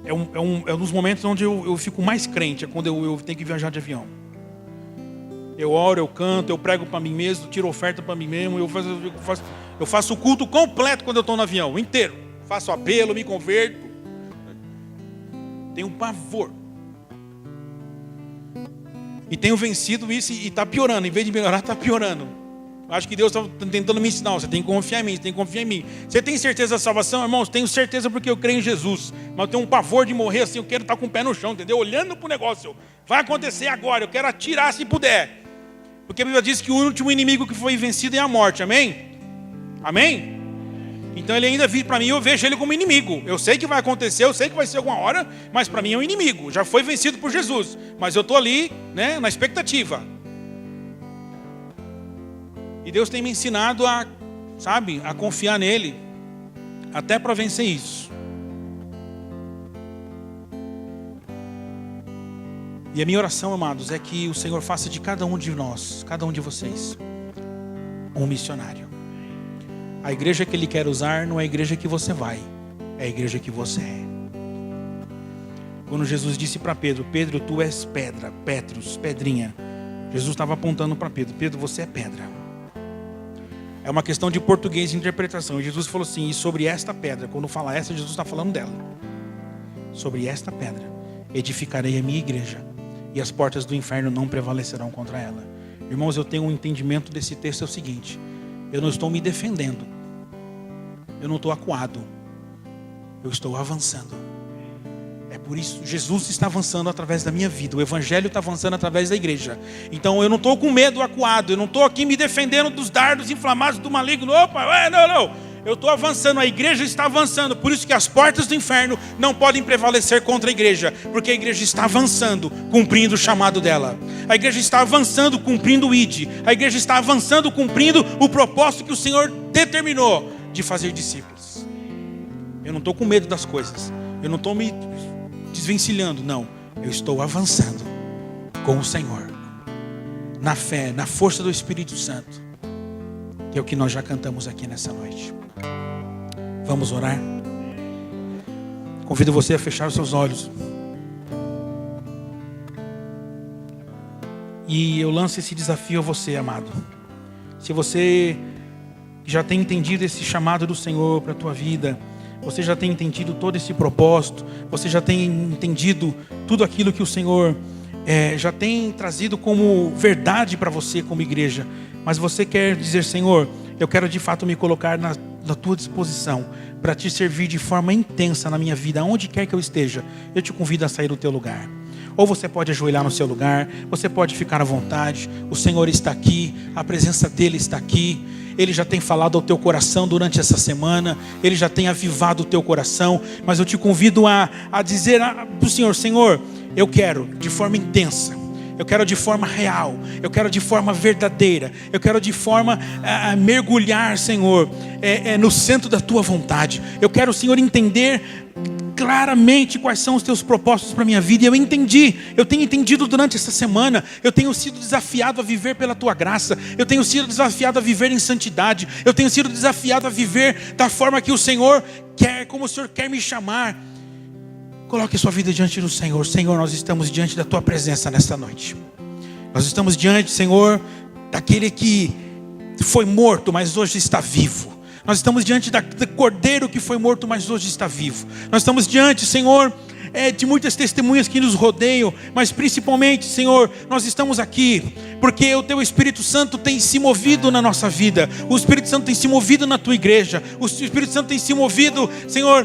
É um dos momentos onde eu fico mais crente, é quando eu tenho que viajar de avião. Eu oro, eu canto, eu prego para mim mesmo, tiro oferta para mim mesmo, eu faço o culto completo quando eu estou no avião, inteiro. Faço apelo, me converto. Tenho pavor. E tenho vencido isso e está piorando, em vez de melhorar, está piorando. Acho que Deus está tentando me ensinar. Você tem que confiar em mim, você tem que confiar em mim. Você tem certeza da salvação, irmãos? Tenho certeza porque eu creio em Jesus. Mas eu tenho um pavor de morrer assim, eu quero estar com o pé no chão, entendeu? Olhando para o negócio. Vai acontecer agora, eu quero atirar se puder. Porque a Bíblia diz que o último inimigo que foi vencido é a morte, amém? Amém? Então ele ainda vive para mim, eu vejo ele como inimigo. Eu sei que vai acontecer, eu sei que vai ser alguma hora, mas para mim é um inimigo. Já foi vencido por Jesus. Mas eu estou ali, né, na expectativa. E Deus tem me ensinado a confiar nele, até para vencer isso. E a minha oração, amados, é que o Senhor faça de cada um de nós, cada um de vocês, um missionário. A igreja que Ele quer usar não é a igreja que você vai, é a igreja que você é. Quando Jesus disse para Pedro, Pedro, tu és pedra, Petrus, pedrinha. Jesus estava apontando para Pedro, Pedro, você é pedra. É uma questão de português de interpretação. E Jesus falou assim, e sobre esta pedra, quando fala essa, Jesus está falando dela. Sobre esta pedra, edificarei a minha igreja, e as portas do inferno não prevalecerão contra ela. Irmãos, eu tenho um entendimento desse texto, é o seguinte, eu não estou me defendendo, eu não estou acuado, eu estou avançando. É por isso, Jesus está avançando através da minha vida. O Evangelho está avançando através da igreja. Então eu não estou com medo acuado. Eu não estou aqui me defendendo dos dardos inflamados do maligno. Opa, não. Eu estou avançando, a igreja está avançando. Por isso que as portas do inferno não podem prevalecer contra a igreja. Porque a igreja está avançando, cumprindo o chamado dela. A igreja está avançando, cumprindo o ID. A igreja está avançando, cumprindo o propósito que o Senhor determinou de fazer discípulos. Eu não estou com medo das coisas. Eu não estou me desvencilhando, não. Eu estou avançando com o Senhor, na fé, na força do Espírito Santo, que é o que nós já cantamos aqui nessa noite. Vamos orar? Convido você a fechar os seus olhos. E eu lanço esse desafio a você, amado. Se você já tem entendido esse chamado do Senhor para a tua vida, você já tem entendido todo esse propósito, você já tem entendido tudo aquilo que o Senhor já tem trazido como verdade para você como igreja, mas você quer dizer, Senhor, eu quero de fato me colocar na tua disposição para te servir de forma intensa na minha vida, aonde quer que eu esteja, eu te convido a sair do teu lugar. Ou você pode ajoelhar no seu lugar, você pode ficar à vontade, o Senhor está aqui, a presença dEle está aqui. Ele já tem falado ao teu coração durante essa semana, Ele já tem avivado o teu coração, mas eu te convido a dizer para o Senhor, Senhor, eu quero de forma intensa, eu quero de forma real, eu quero de forma verdadeira, eu quero de forma a mergulhar, Senhor, no centro da tua vontade. Eu quero, Senhor, entender claramente quais são os teus propósitos para a minha vida. E eu tenho entendido durante essa semana. Eu tenho sido desafiado a viver pela tua graça. Eu tenho sido desafiado a viver em santidade. Eu tenho sido desafiado a viver da forma que o Senhor quer, como o Senhor quer me chamar. Coloque a sua vida diante do Senhor. Senhor, nós estamos diante da tua presença nesta noite. Nós estamos diante, Senhor, daquele que foi morto, mas hoje está vivo. Nós estamos diante do cordeiro que foi morto, mas hoje está vivo. Nós estamos diante, Senhor, de muitas testemunhas que nos rodeiam, mas principalmente, Senhor, nós estamos aqui porque o Teu Espírito Santo tem se movido na nossa vida. O Espírito Santo tem se movido na Tua igreja. O Espírito Santo tem se movido, Senhor,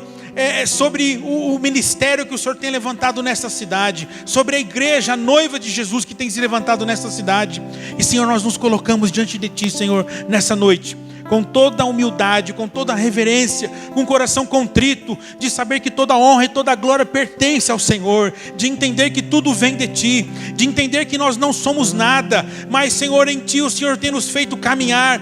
sobre o ministério que o Senhor tem levantado nesta cidade, sobre a igreja, a noiva de Jesus que tem se levantado nesta cidade. E Senhor, nós nos colocamos diante de Ti, Senhor, nessa noite, com toda a humildade, com toda a reverência, com o coração contrito, de saber que toda a honra e toda a glória pertence ao Senhor, de entender que tudo vem de Ti, de entender que nós não somos nada, mas Senhor, em Ti o Senhor tem nos feito caminhar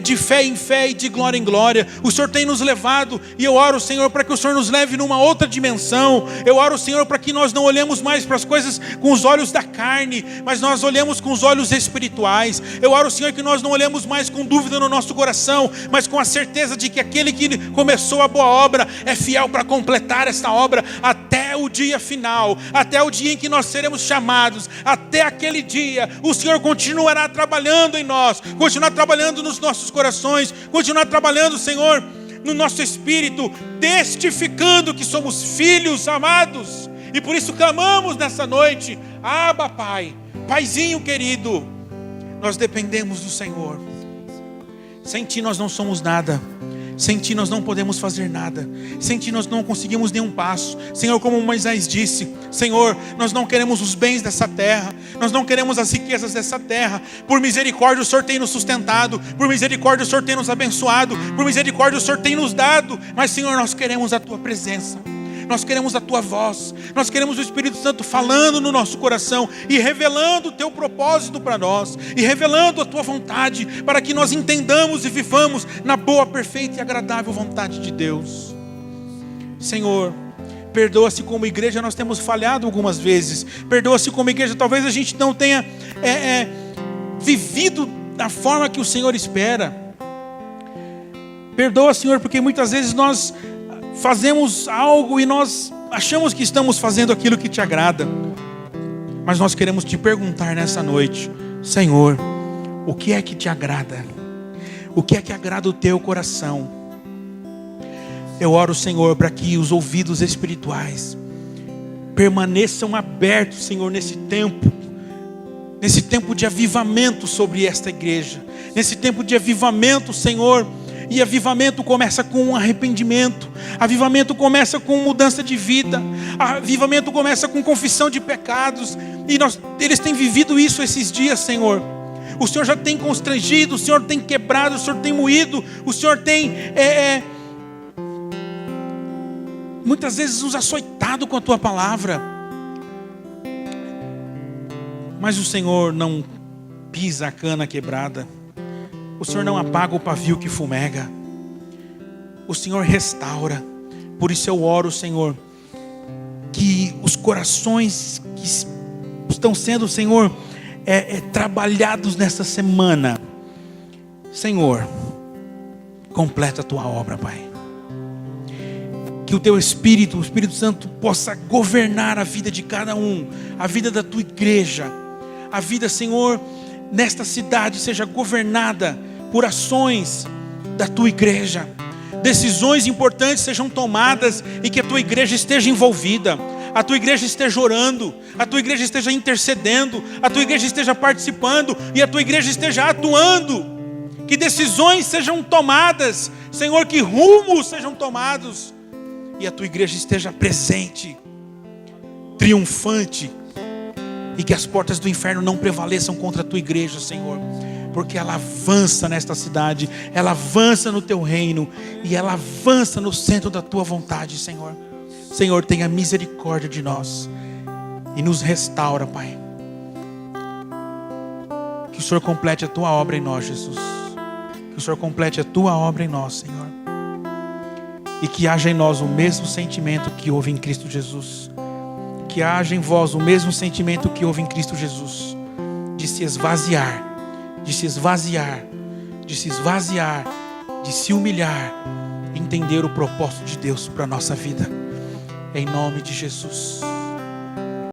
de fé em fé e de glória em glória. O Senhor tem nos levado, e eu oro, Senhor, para que o Senhor nos leve numa outra dimensão. Eu oro, Senhor, para que nós não olhemos mais para as coisas com os olhos da carne, mas nós olhemos com os olhos espirituais. Eu oro, Senhor, que nós não olhemos mais com dúvida no nosso coração, mas com a certeza de que aquele que começou a boa obra é fiel para completar esta obra até o dia final, até o dia em que nós seremos chamados. Até aquele dia o Senhor continuará trabalhando em nós, continuará trabalhando nos nossos corações, continuar trabalhando, Senhor, no nosso espírito, testificando que somos filhos amados. E por isso clamamos nessa noite: Abba, Pai, Paizinho querido, nós dependemos do Senhor. Sem Ti nós não somos nada. Sem Ti nós não podemos fazer nada. Sem Ti nós não conseguimos nenhum passo. Senhor, como Moisés disse: Senhor, nós não queremos os bens dessa terra, nós não queremos as riquezas dessa terra. Por misericórdia o Senhor tem nos sustentado, por misericórdia o Senhor tem nos abençoado, por misericórdia o Senhor tem nos dado. Mas Senhor, nós queremos a Tua presença, nós queremos a Tua voz, nós queremos o Espírito Santo falando no nosso coração e revelando o Teu propósito para nós, e revelando a Tua vontade, para que nós entendamos e vivamos na boa, perfeita e agradável vontade de Deus. Senhor, perdoa-se como igreja, nós temos falhado algumas vezes. Perdoa-se como igreja, talvez a gente não tenha vivido da forma que o Senhor espera. Perdoa, Senhor, porque muitas vezes nós fazemos algo e nós achamos que estamos fazendo aquilo que Te agrada. Mas nós queremos Te perguntar nessa noite: Senhor, o que é que Te agrada? O que é que agrada o Teu coração? Eu oro, Senhor, para que os ouvidos espirituais permaneçam abertos, Senhor, nesse tempo de avivamento sobre esta igreja, nesse tempo de avivamento, Senhor. E avivamento começa com um arrependimento, avivamento começa com mudança de vida, avivamento começa com confissão de pecados. E eles têm vivido isso esses dias, Senhor. O Senhor já tem constrangido, o Senhor tem quebrado, o Senhor tem moído, o Senhor tem muitas vezes nos açoitado com a Tua palavra. Mas o Senhor não pisa a cana quebrada, o Senhor não apaga o pavio que fumega, o Senhor restaura. Por isso eu oro, Senhor, que os corações que estão sendo, Senhor, trabalhados nessa semana, Senhor, completa a Tua obra, Pai. Que o Teu Espírito, o Espírito Santo, possa governar a vida de cada um, a vida da Tua igreja, a vida, Senhor, nesta cidade seja governada por ações da Tua igreja. Decisões importantes sejam tomadas e que a Tua igreja esteja envolvida, a Tua igreja esteja orando, a Tua igreja esteja intercedendo, a Tua igreja esteja participando e a Tua igreja esteja atuando. Que decisões sejam tomadas, Senhor, que rumos sejam tomados e a Tua igreja esteja presente, triunfante, e que as portas do inferno não prevaleçam contra a Tua igreja, Senhor, porque ela avança nesta cidade, ela avança no Teu reino e ela avança no centro da Tua vontade, Senhor. Senhor, tenha misericórdia de nós e nos restaura, Pai. Que o Senhor complete a Tua obra em nós, Jesus. Que o Senhor complete a Tua obra em nós, Senhor. E que haja em nós o mesmo sentimento que houve em Cristo Jesus. Que haja em vós o mesmo sentimento que houve em Cristo Jesus, de se esvaziar, de se esvaziar, de se esvaziar, de se humilhar, entender o propósito de Deus para a nossa vida, em nome de Jesus.